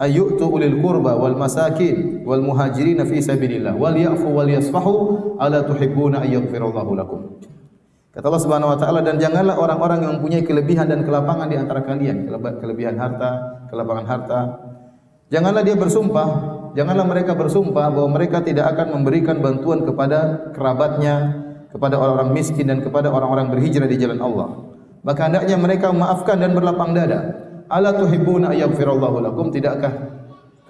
ayyu'tu ulil qurba wal masakin wal muhajirin fi sabilillah wal ya'fu wal yasfahu ala tuhibbuna ayyaghfirallahu lakum." Kata Allah Subhanahu wa taala, dan janganlah orang-orang yang mempunyai kelebihan dan kelapangan di antara kalian, kelebihan harta, kelapangan harta. Janganlah dia bersumpah, janganlah mereka bersumpah bahwa mereka tidak akan memberikan bantuan kepada kerabatnya, kepada orang-orang miskin dan kepada orang-orang berhijrah di jalan Allah. Maka hendaknya mereka memaafkan dan berlapang dada. Ala tuhibbuna ayyaghfirallahu lakum, tidakkah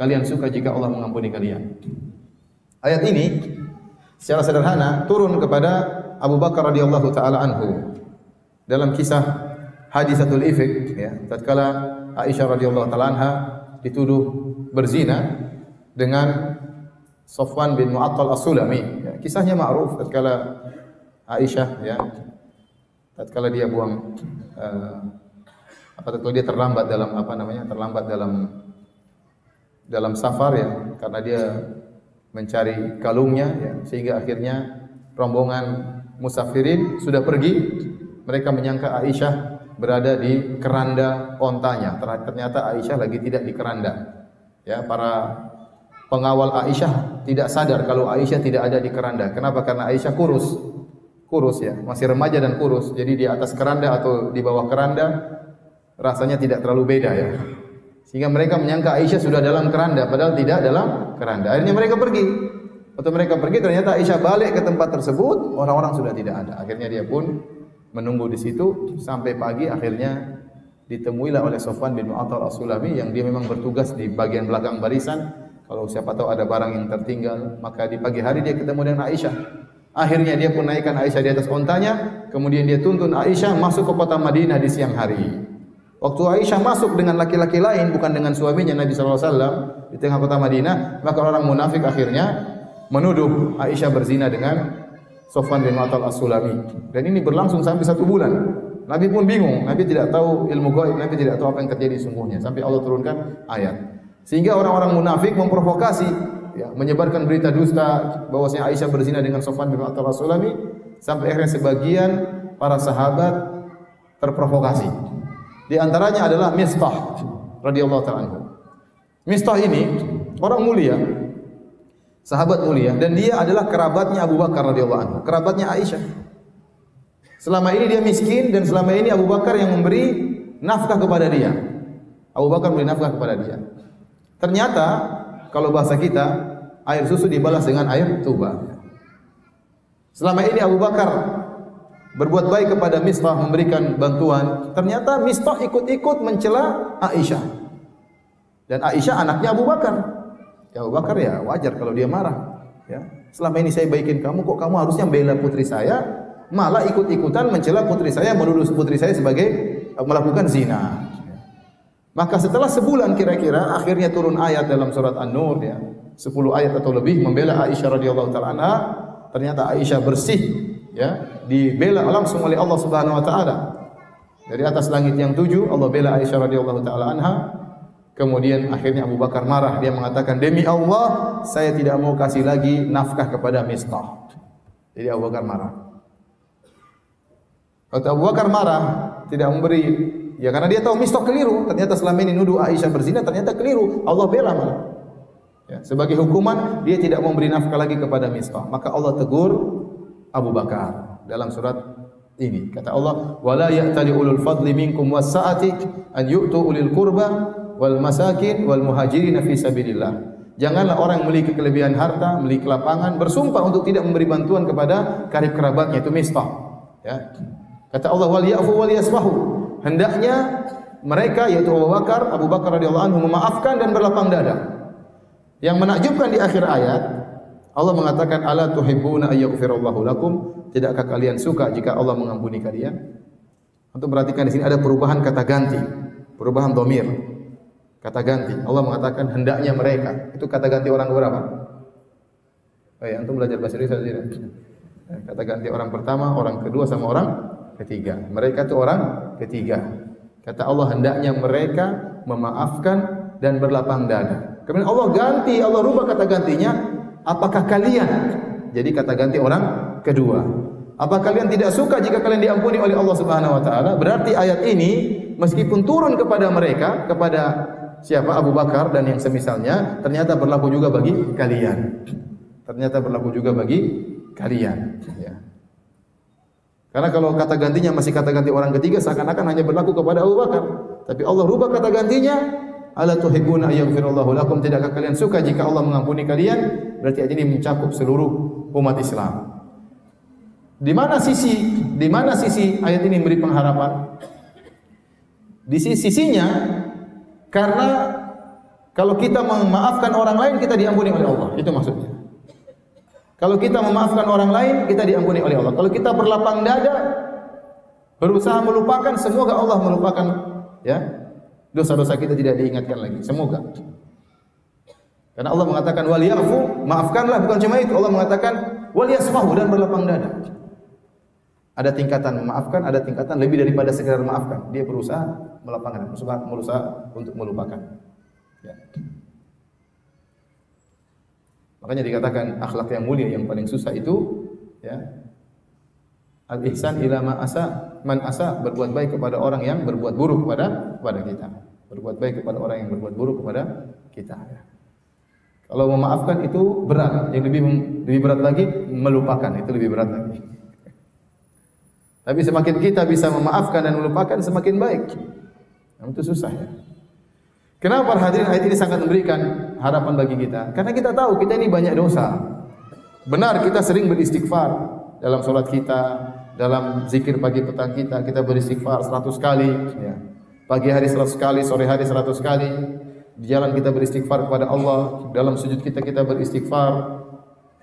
kalian suka jika Allah mengampuni kalian? Ayat ini secara sederhana turun kepada Abu Bakar radhiyallahu taala anhu dalam kisah hadisatul ifk ya, tatkala Aisyah radhiyallahu taala anha dituduh berzina dengan Safwan bin Mu'attal As-Sulami. Ya, kisahnya ma'ruf tatkala Aisyah ya, tatkala dia buang tatkala dia terlambat dalam terlambat dalam safar ya, karena dia mencari kalungnya ya, sehingga akhirnya rombongan musafirin sudah pergi, mereka menyangka Aisyah berada di keranda ontanya. Ternyata Aisyah lagi tidak di keranda. Ya, para pengawal Aisyah tidak sadar kalau Aisyah tidak ada di keranda. Kenapa? Karena Aisyah kurus ya, masih remaja dan kurus. Jadi di atas keranda atau di bawah keranda rasanya tidak terlalu beda ya. Sehingga mereka menyangka Aisyah sudah dalam keranda, padahal tidak dalam keranda. Akhirnya mereka pergi. Waktu mereka pergi ternyata Aisyah balik ke tempat tersebut, orang-orang sudah tidak ada. Akhirnya dia pun menunggu di situ sampai pagi, akhirnya ditemuilah oleh Safwan bin Mu'attal As-Sulami yang dia memang bertugas di bagian belakang barisan. Kalau siapa tahu ada barang yang tertinggal, maka di pagi hari dia ketemu dengan Aisyah. Akhirnya dia pun naikkan Aisyah di atas ontanya, kemudian dia tuntun Aisyah masuk ke kota Madinah di siang hari. Waktu Aisyah masuk dengan laki-laki lain, bukan dengan suaminya Nabi sallallahu alaihi wasallam di tengah kota Madinah, maka orang munafik akhirnya menuduh Aisyah berzina dengan Safwan bin Mu'attal As-Sulami. Dan ini berlangsung sampai 1 bulan. Nabi pun bingung, Nabi tidak tahu ilmu gaib, Nabi tidak tahu apa yang terjadi sungguhnya. Sampai Allah turunkan ayat. Sehingga orang-orang munafik memprovokasi, ya, menyebarkan berita dusta bahwasanya Aisyah berzina dengan Safwan bin Mu'attal As-Sulami, sampai akhirnya sebagian para sahabat terprovokasi. Di antaranya adalah Mistah radhiyallahu ta'ala anhu. Mistah ini orang mulia, sahabat mulia, dan dia adalah kerabatnya Abu Bakar radhiyallahu anhu, kerabatnya Aisyah. Selama ini dia miskin dan selama ini Abu Bakar yang memberi nafkah kepada dia. Abu Bakar memberi nafkah kepada dia. Ternyata kalau bahasa kita, air susu dibalas dengan air tuba. Selama ini Abu Bakar berbuat baik kepada Mistah, memberikan bantuan. Ternyata Mistah ikut-ikut mencela Aisyah. Dan Aisyah anaknya Abu Bakar. Ya Abu Bakar ya wajar kalau dia marah. Ya, selama ini saya baikin kamu, kok kamu harusnya bela putri saya, malah ikut-ikutan mencela putri saya, menuduh putri saya sebagai melakukan zina. Maka setelah sebulan kira-kira, akhirnya turun ayat dalam surat An-Nur ya, 10 ayat atau lebih membela Aisyah radhiyallahu taala anha. Ternyata Aisyah bersih ya, dibela langsung oleh Allah Subhanahu wa taala. Dari atas langit yang 7 Allah bela Aisyah radhiyallahu taala anha. Kemudian akhirnya Abu Bakar marah, dia mengatakan, "Demi Allah, saya tidak mau kasih lagi nafkah kepada Mistah." Jadi Abu Bakar marah. Waktu Abu Bakar marah, tidak memberi, ya karena dia tahu Mistah keliru. Ternyata selama ini nuduh Aisyah berzina, ternyata keliru. Allah bela malah. Ya, sebagai hukuman dia tidak memberi nafkah lagi kepada Mistah. Maka Allah tegur Abu Bakar dalam surat ini. Kata Allah, "Wala ya'tali ulul fadli minkum was-sa'ati an yu'tu ulil qurba wal masakin wal muhajirin fi sabilillah." Janganlah orang yang memiliki kelebihan harta, memiliki lapangan bersumpah untuk tidak memberi bantuan kepada karib kerabatnya, itu Mistah. Ya. Kata Allah, "Wal ya'fu wal yasfahu." Hendaknya mereka, yaitu Abu Bakar radhiyallahu anhu, memaafkan dan berlapang dada. Yang menakjubkan di akhir ayat, Allah mengatakan, "Ala tuhibbuna ayyaghfirallahu lakum?" Tidakkah kalian suka jika Allah mengampuni kalian? Untuk perhatikan di sini ada perubahan kata ganti, perubahan dhamir. Kata ganti. Allah mengatakan hendaknya mereka. Itu kata ganti orang berapa? Oh ya, antum belajar bahasa Indonesia tidak? Kata ganti orang pertama, orang kedua sama orang ketiga. Mereka itu orang ketiga. Kata Allah hendaknya mereka memaafkan dan berlapang dada. Kemudian Allah ganti, Allah rubah kata gantinya, apakah kalian? Jadi kata ganti orang kedua. Apa kalian tidak suka jika kalian diampuni oleh Allah Subhanahu wa taala? Berarti ayat ini meskipun turun kepada mereka, kepada siapa? Abu Bakar dan yang semisalnya, ternyata berlaku juga bagi kalian. Ternyata berlaku juga bagi kalian. Ya. Karena kalau kata gantinya masih kata ganti orang ketiga, seakan-akan hanya berlaku kepada Abu Bakar. Tapi Allah rubah kata gantinya, "Ala tuhibbuna ayyagfirallahu lakum?" Tidakkah kalian suka jika Allah mengampuni kalian? Berarti ayat ini mencakup seluruh umat Islam. Di mana sisi ayat ini memberi pengharapan? Di sisinya, karena kalau kita memaafkan orang lain, kita diampuni oleh Allah. Itu maksudnya. Kalau kita memaafkan orang lain, kita diampuni oleh Allah. Kalau kita berlapang dada, berusaha melupakan, semoga Allah melupakan, ya, dosa-dosa kita tidak diingatkan lagi. Semoga. Karena Allah mengatakan wal ya'fu, maafkanlah, bukan cuma itu. Allah mengatakan wal yasfahu, dan berlapang dada. Ada tingkatan memaafkan, ada tingkatan lebih daripada sekedar memaafkan. Dia berusaha melapangkan, berusaha untuk melupakan. Ya. Makanya dikatakan akhlak yang mulia yang paling susah itu, ya, al-ihsan ila man asa, berbuat baik kepada orang yang berbuat buruk kepada kita. Berbuat baik kepada orang yang berbuat buruk kepada kita. Ya. Kalau memaafkan itu berat, yang lebih berat lagi melupakan, itu lebih berat lagi. Tapi semakin kita bisa memaafkan dan melupakan, semakin baik. Namun itu susah, ya. Kenapa hadirin ayat ini sangat memberikan harapan bagi kita? Karena kita tahu kita ini banyak dosa. Benar, kita sering beristighfar dalam salat kita, dalam zikir pagi petang kita beristighfar 100 kali, ya. Pagi hari 100 kali, sore hari 100 kali. Di jalan kita beristighfar kepada Allah, dalam sujud kita beristighfar.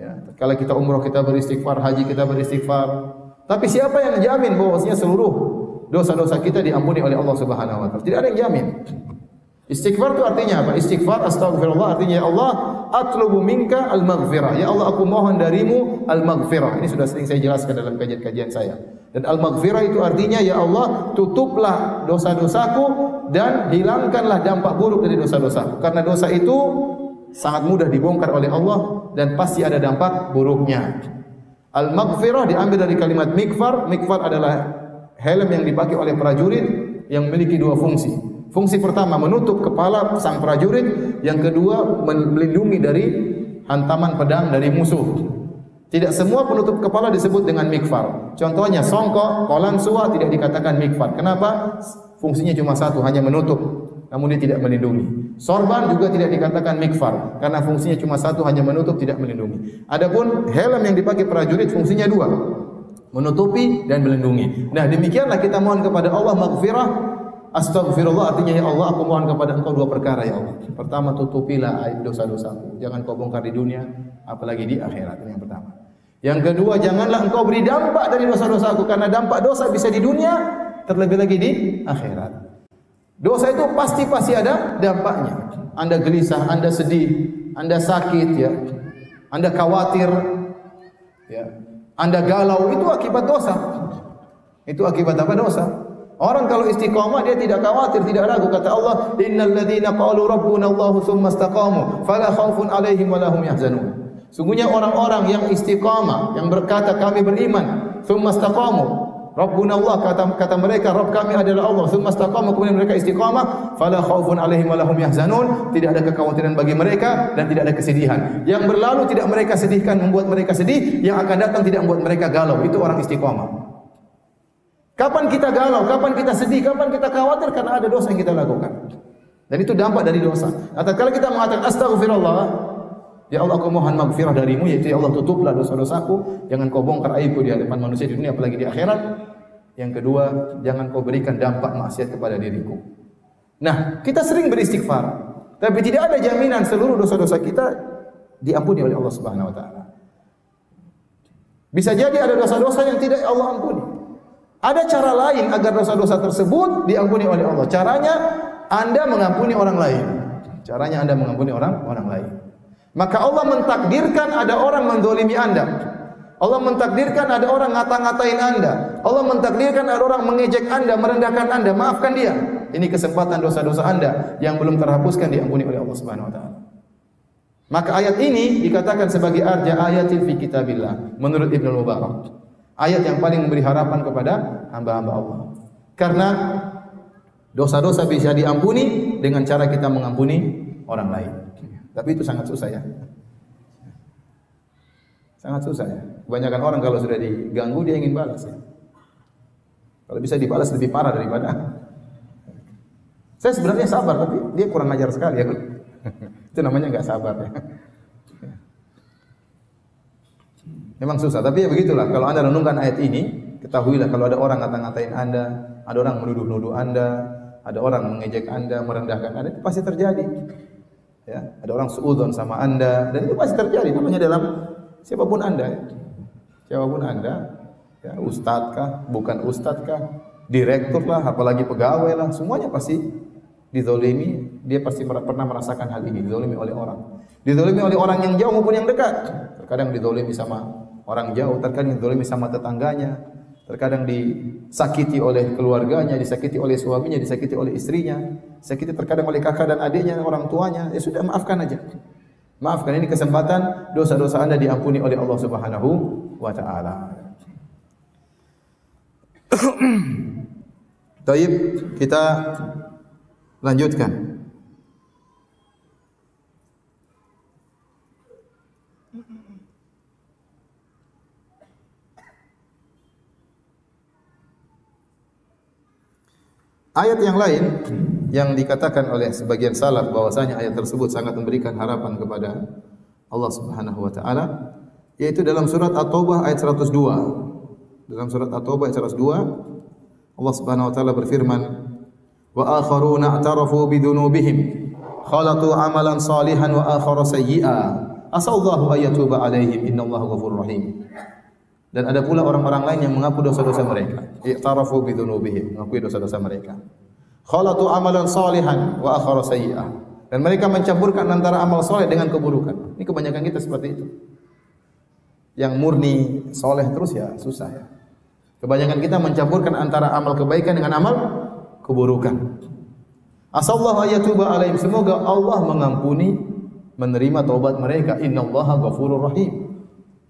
Ya, kalau kita umroh kita beristighfar, haji kita beristighfar. Tapi siapa yang menjamin bahwasanya seluruh dosa-dosa kita diampuni oleh Allah Subhanahu wa taala? Tidak ada yang jamin. Istighfar itu artinya apa? Istighfar, astagfirullah, artinya ya Allah, atlubu minka al-maghfirah. Ya Allah, aku mohon darimu al-maghfirah. Ini sudah sering saya jelaskan dalam kajian-kajian saya. Dan al-maghfirah itu artinya ya Allah, tutuplah dosa-dosaku dan hilangkanlah dampak buruk dari dosa-dosaku. Karena dosa itu sangat mudah dibongkar oleh Allah dan pasti ada dampak buruknya. Al-maghfirah diambil dari kalimat mikfar. Mikfar adalah helm yang dipakai oleh prajurit yang memiliki dua fungsi. Fungsi pertama menutup kepala sang prajurit, yang kedua melindungi dari hantaman pedang dari musuh. Tidak semua penutup kepala disebut dengan mikfar. Contohnya songkok, kolan suwa tidak dikatakan mikfar. Kenapa? Fungsinya cuma satu, hanya menutup, namun dia tidak melindungi. Sorban juga tidak dikatakan mikfar, karena fungsinya cuma satu, hanya menutup, tidak melindungi. Adapun helm yang dipakai prajurit fungsinya dua, menutupi dan melindungi. Nah, demikianlah kita mohon kepada Allah maghfirah. Astaghfirullah artinya ya Allah, aku mohon kepada Engkau dua perkara ya Allah. Pertama, tutupilah aib dosa-dosaku. Jangan Kau bongkar di dunia, apalagi di akhirat. Ini yang pertama. Yang kedua, janganlah Engkau beri dampak dari dosa-dosaku, karena dampak dosa bisa di dunia, terlebih lagi di akhirat. Dosa itu pasti ada dampaknya. Anda gelisah, Anda sedih, Anda sakit, ya. Anda khawatir, ya. Anda galau, itu akibat dosa. Itu akibat apa? Dosa. Orang kalau istiqamah dia tidak khawatir, tidak ragu. Kata Allah, "Innal ladzina qalu rabbuna Allahu tsumma istaqamu fala khaufun 'alaihim wa lahum yahzanun." Sungguhnya orang-orang yang istiqamah, yang berkata kami beriman, tsumma istaqamu, Rabbuna Allah, kata mereka Rabb kami adalah Allah, tsumma istaqamu, kemudian mereka istiqamah, fala khaufun 'alaihim wa lahum yahzanun, tidak ada kekhawatiran bagi mereka dan tidak ada kesedihan. Yang berlalu tidak mereka sedihkan membuat mereka sedih, yang akan datang tidak membuat mereka galau. Itu orang istiqamah. Kapan kita galau, kapan kita sedih, kapan kita khawatir karena ada dosa yang kita lakukan. Dan itu dampak dari dosa. Nah, tatkala kita mengatakan astaghfirullah, ya Allah aku mohon maghfirah darimu, yaitu ya Allah tutuplah dosa-dosaku, jangan kau bongkar aibku di hadapan manusia di dunia apalagi di akhirat. Yang kedua, jangan kau berikan dampak maksiat kepada diriku. Nah, kita sering beristighfar, tapi tidak ada jaminan seluruh dosa-dosa kita diampuni oleh Allah Subhanahu wa taala. Bisa jadi ada dosa-dosa yang tidak Allah ampuni. Ada cara lain agar dosa-dosa tersebut diampuni oleh Allah. Caranya Anda mengampuni orang lain. Caranya Anda mengampuni orang lain. Maka Allah mentakdirkan ada orang menzalimi Anda. Allah mentakdirkan ada orang ngata-ngatain Anda. Allah mentakdirkan ada orang mengejek Anda, merendahkan Anda. Maafkan dia. Ini kesempatan dosa-dosa Anda yang belum terhapuskan diampuni oleh Allah Subhanahu wa taala. Maka ayat ini dikatakan sebagai arja ayatin fi kitabillah menurut Ibnu Mubarak. Ayat yang paling memberi harapan kepada hamba-hamba Allah. Karena dosa-dosa bisa diampuni dengan cara kita mengampuni orang lain. Tapi itu sangat susah ya. Sangat susah ya. Kebanyakan orang kalau sudah diganggu dia ingin balas ya. Kalau bisa dibalas lebih parah daripada. Saya sebenarnya sabar tapi dia kurang ajar sekali ya. Itu namanya enggak sabar ya. Memang susah, tapi ya begitulah. Kalau Anda renungkan ayat ini, ketahuilah kalau ada orang ngata-ngatain Anda, ada orang menuduh-nuduh Anda, ada orang mengejek Anda, merendahkan Anda, itu pasti terjadi. Ya, ada orang suudzon sama Anda, dan itu pasti terjadi. Namanya dalam siapapun Anda, ya. Siapapun Anda, ya, ustadz kah, bukan ustadz kah, direktur lah, apalagi pegawai lah, semuanya pasti dizolimi. Dia pasti pernah merasakan hal ini, dizolimi oleh orang. Dizolimi oleh orang yang jauh maupun yang dekat. Terkadang dizolimi sama orang jauh, terkadang dizalimi sama tetangganya, terkadang disakiti oleh keluarganya, disakiti oleh suaminya, disakiti oleh istrinya, disakiti terkadang oleh kakak dan adiknya, orang tuanya. Ya sudah, maafkan aja. Maafkan, ini kesempatan dosa-dosa Anda diampuni oleh Allah Subhanahu wa taala. Baik, kita lanjutkan. Ayat yang lain yang dikatakan oleh sebagian salaf bahwasanya ayat tersebut sangat memberikan harapan kepada Allah Subhanahu wa taala, yaitu dalam surat At-Taubah ayat 102. Dalam surat At-Taubah ayat 102 Allah Subhanahu wa taala berfirman, "Wa akharuna i'tarafu bi dzunubihim khalatu amalan salihan wa akhara sayyi'a asallahu ayatuba alaihim innallaha ghafurur rahim." Dan ada pula orang-orang lain yang mengaku dosa-dosa mereka. I'tarafu bi dzunubihim, mengakui dosa-dosa mereka. Khalatu amalan salihan wa akhara sayyi'ah. Dan mereka mencampurkan antara amal saleh dengan keburukan. Ini kebanyakan kita seperti itu. Yang murni saleh terus ya susah ya. Kebanyakan kita mencampurkan antara amal kebaikan dengan amal keburukan. Asallahu ayatuba alaihim, semoga Allah mengampuni, menerima taubat mereka. Innallaha ghafurur rahim.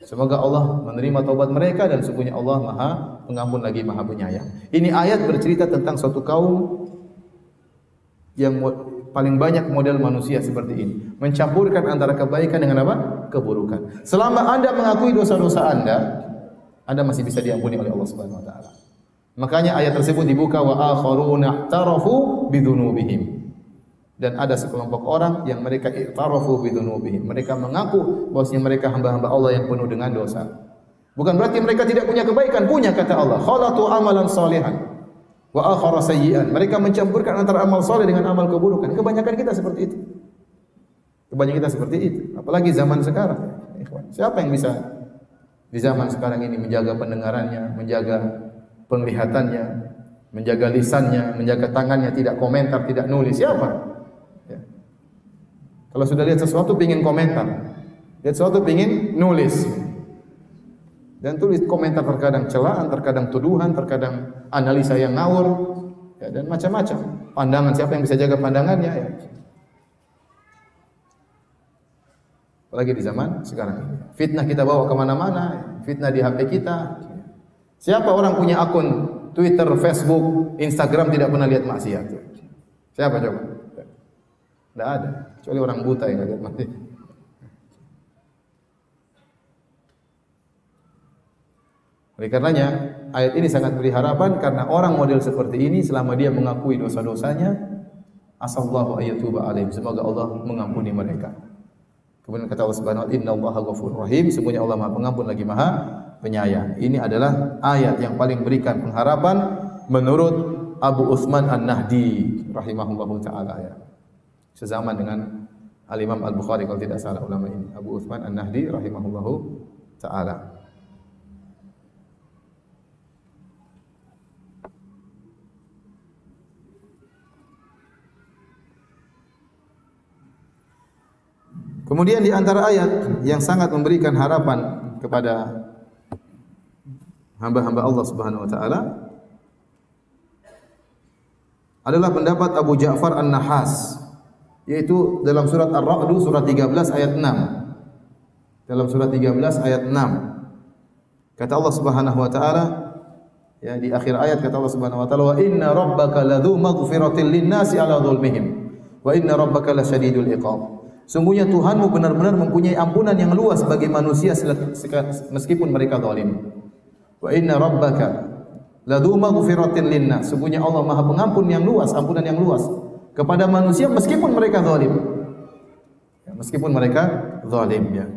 Semoga Allah menerima taubat mereka dan sesungguhnya Allah Maha Pengampun lagi Maha Penyayang. Ini ayat bercerita tentang suatu kaum yang paling banyak model manusia seperti ini, mencampurkan antara kebaikan dengan apa? Keburukan. Selama Anda mengakui dosa-dosa Anda masih bisa diampuni oleh Allah Subhanahu wa taala. Makanya ayat tersebut dibuka wa akharuna i'tarafu bidzunubihim. Dan ada sekelompok orang yang mereka i'tarafu bidzunubihim. Mereka mengaku bahwasanya mereka hamba-hamba Allah yang penuh dengan dosa. Bukan berarti mereka tidak punya kebaikan, punya kata Allah. Khalatu amalan salihan wa akhara sayyi'an. Mereka mencampurkan antara amal saleh dengan amal keburukan. Kebanyakan kita seperti itu. Kebanyakan kita seperti itu. Apalagi zaman sekarang. Siapa yang bisa di zaman sekarang ini menjaga pendengarannya, menjaga penglihatannya, menjaga lisannya, menjaga tangannya, tidak komentar, tidak nulis? Siapa? Kalau sudah lihat sesuatu pingin komentar, lihat sesuatu pingin nulis, dan tulis komentar terkadang celaan, terkadang tuduhan, terkadang analisa yang ngawur. Ya, dan macam-macam pandangan, siapa yang bisa jaga pandangannya ya. Apalagi di zaman sekarang ini. Fitnah kita bawa kemana-mana, fitnah di HP kita. Siapa orang punya akun Twitter, Facebook, Instagram tidak pernah lihat maksiat? Siapa coba? Tidak ada, kecuali orang buta yang lihat maksiat. Oleh karenanya, ayat ini sangat beri harapan karena orang model seperti ini selama dia mengakui dosa-dosanya, asallahu ayyatuba alaihim, semoga Allah mengampuni mereka. Kemudian kata Allah Subhanahu wa taala, innallaha ghafurur rahim, sesungguhnya Allah Maha Pengampun lagi Maha Penyayang. Ini adalah ayat yang paling berikan pengharapan menurut Abu Utsman An-Nahdi rahimahullahu taala ya. Sezaman dengan Al-Imam Al-Bukhari kalau tidak salah ulama ini, Abu Utsman An-Nahdi rahimahullahu taala. Kemudian di antara ayat yang sangat memberikan harapan kepada hamba-hamba Allah Subhanahu wa taala adalah pendapat Abu Ja'far An-Nahas, yaitu dalam surat Ar-Ra'd surat 13 ayat 6. Dalam surat 13 ayat 6. Kata Allah Subhanahu wa taala, ya di akhir ayat kata Allah Subhanahu wa taala, wa inna rabbaka ladzu maghfiratin lin-nasi 'ala dzulmihim wa inna rabbaka lasyadidul iqab. Sungguhnya Tuhanmu benar-benar mempunyai ampunan yang luas bagi manusia meskipun mereka zalim. Wa inna rabbaka ladzu maghfiratin linnas. Sungguhnya Allah Maha Pengampun yang luas, ampunan yang luas kepada manusia meskipun mereka zalim. Ya, meskipun mereka zalim ya.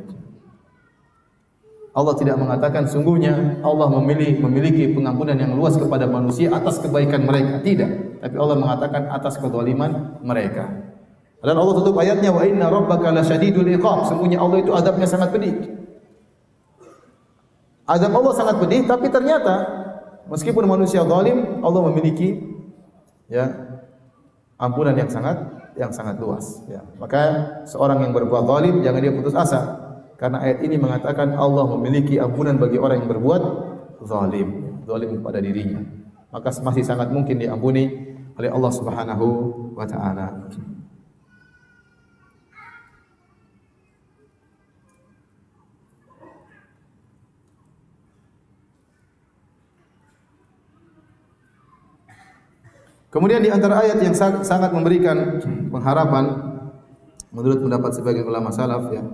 Allah tidak mengatakan sungguhnya Allah memiliki pengampunan yang luas kepada manusia atas kebaikan mereka, tidak. Tapi Allah mengatakan atas kezaliman mereka. Dan Allah tutup ayatnya, wa inna rabbaka lasyadidul iqab. Sungguhnya Allah itu azabnya sangat pedih. Azab Allah sangat pedih, tapi ternyata meskipun manusia zalim, Allah memiliki ya ampunan yang sangat luas ya. Maka seorang yang berbuat zalim jangan dia putus asa, karena ayat ini mengatakan Allah memiliki ampunan bagi orang yang berbuat zalim kepada dirinya. Maka masih sangat mungkin diampuni oleh Allah Subhanahu wa taala. Kemudian di antara ayat yang sangat memberikan pengharapan menurut pendapat sebagian ulama salaf ya.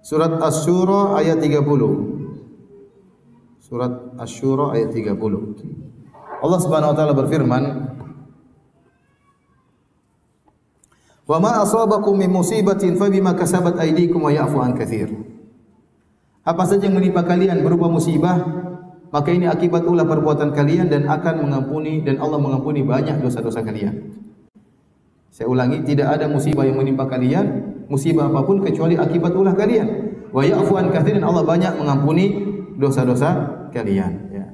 Surat Asy-Syura ayat 30. Surat Asy-Syura ayat 30. Allah Subhanahu wa taala berfirman, wa ma asabakum min musibatin fa bima kasabat aydikum wa ya'fu an katsir. Apa saja yang menimpa kalian berupa musibah, maka ini akibat ulah perbuatan kalian dan akan mengampuni, dan Allah mengampuni banyak dosa-dosa kalian. Saya ulangi, tidak ada musibah yang menimpa kalian, musibah apapun kecuali akibat ulah kalian. Wa ya'fu an katsir, dan Allah banyak mengampuni dosa-dosa kalian ya.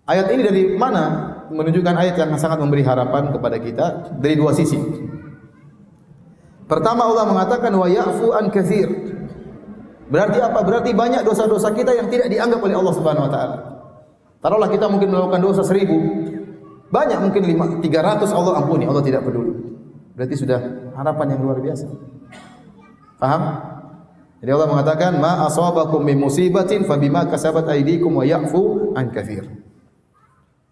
Ayat ini dari mana? Menunjukkan ayat yang sangat memberi harapan kepada kita dari dua sisi. Pertama, Allah mengatakan wa ya'fu an katsir. Berarti apa? Berarti banyak dosa-dosa kita yang tidak dianggap oleh Allah Subhanahu wa taala. Taruhlah kita mungkin melakukan dosa 1000, banyak mungkin 300 Allah ampuni, Allah tidak peduli. Berarti sudah harapan yang luar biasa. Paham? Jadi Allah mengatakan ma asabakum min musibatin fa bima kasabat aydikum wa ya'fu an katsir.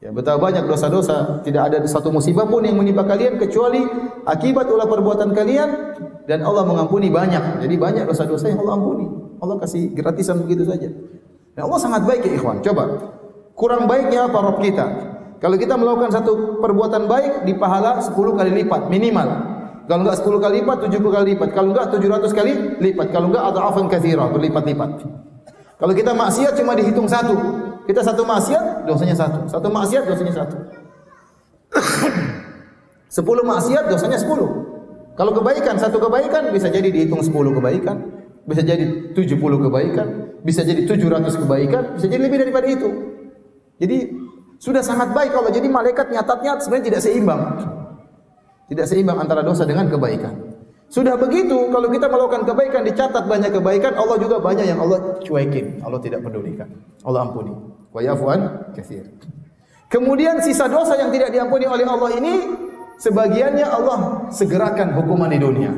Ya, betapa banyak dosa-dosa, tidak ada satu musibah pun yang menimpa kalian kecuali akibat ulah perbuatan kalian, dan Allah mengampuni banyak. Jadi banyak dosa-dosa yang Allah ampuni. Allah kasih gratisan begitu saja. Dan Allah sangat baik ya ikhwan. Coba, kurang baiknya apa Rabb kita? Kalau kita melakukan satu perbuatan baik, di pahala 10 kali lipat minimal. Kalau enggak 10 kali lipat, 70 kali lipat. Kalau enggak 700 kali lipat. Kalau enggak adhafan katsira, berlipat-lipat. Kalau kita maksiat cuma dihitung satu. Kita satu maksiat, dosanya satu. Satu maksiat, dosanya satu. 10 maksiat, dosanya 10. Kalau kebaikan, satu kebaikan bisa jadi dihitung 10 kebaikan, bisa jadi 70 kebaikan, bisa jadi 700 kebaikan, bisa jadi lebih daripada itu. Jadi Sudah sangat baik Allah. Jadi malaikat nyatatnya sebenarnya tidak seimbang. Tidak seimbang antara dosa dengan kebaikan. Sudah begitu, kalau kita melakukan kebaikan, dicatat banyak kebaikan, Allah juga banyak yang Allah cuekin. Allah tidak pedulikan. Allah ampuni. Wa ya'fu an katsir. Kemudian sisa dosa yang tidak diampuni oleh Allah ini, sebagiannya Allah segerakan hukuman di dunia.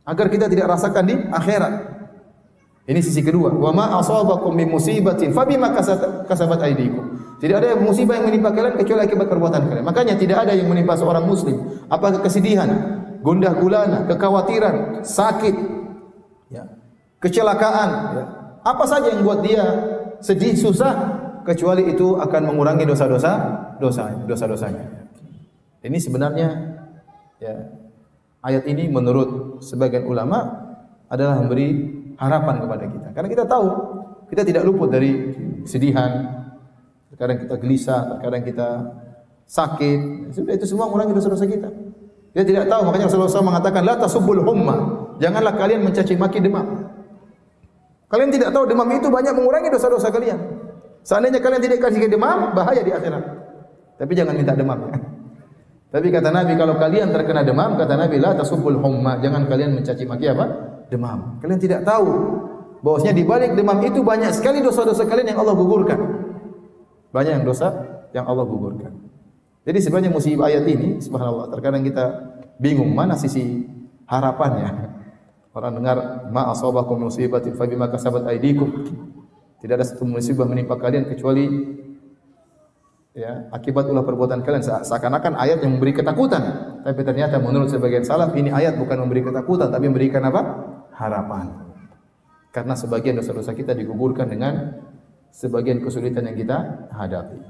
Agar kita tidak rasakan di akhirat. Ini sisi kedua. Wa ma asabakum min musibatin fabima kasabat aydikum. Tidak ada musibah yang menimpa kalian kecuali akibat perbuatan kalian. Makanya tidak ada yang menimpa seorang muslim, apakah kesedihan, gundah gulana, kekhawatiran, sakit, ya, kecelakaan, ya, apa saja yang buat dia sedih, susah, kecuali itu akan mengurangi dosa-dosanya. Ini sebenarnya, ya, ayat ini menurut sebagian ulama adalah memberi harapan kepada kita. Karena kita tahu kita tidak luput dari kesedihan. Terkadang kita gelisah, terkadang kita sakit. Sudah itu semua mengurangi dosa-dosa kita. Dia tidak tahu, makanya Rasulullah SAW mengatakan la tasubbul humma. Janganlah kalian mencaci maki demam. Kalian tidak tahu demam itu banyak mengurangi dosa-dosa kalian. Seandainya kalian tidak kasih demam, bahaya di akhirat. Tapi jangan minta demam ya. Tapi kata Nabi, kalau kalian terkena demam, kata Nabi la tasubbul humma. Jangan kalian mencaci maki apa? Demam. Kalian tidak tahu bahwasanya di balik demam itu banyak sekali dosa-dosa kalian yang Allah gugurkan. Banyak yang dosa yang Allah gugurkan. Jadi sebenarnya musibah ayat ini, subhanallah, terkadang kita bingung mana sisi harapannya. Orang dengar ma asabakum musibatin fa bima kasabat aydikum. Tidak ada satu musibah menimpa kalian kecuali ya akibat ulah perbuatan kalian. Seakan-akan ayat yang memberi ketakutan, tapi ternyata menurut sebagian salaf ini ayat bukan memberi ketakutan tapi memberikan apa? Harapan. Karena sebagian dosa-dosa kita digugurkan dengan sebagian kesulitan yang kita hadapi.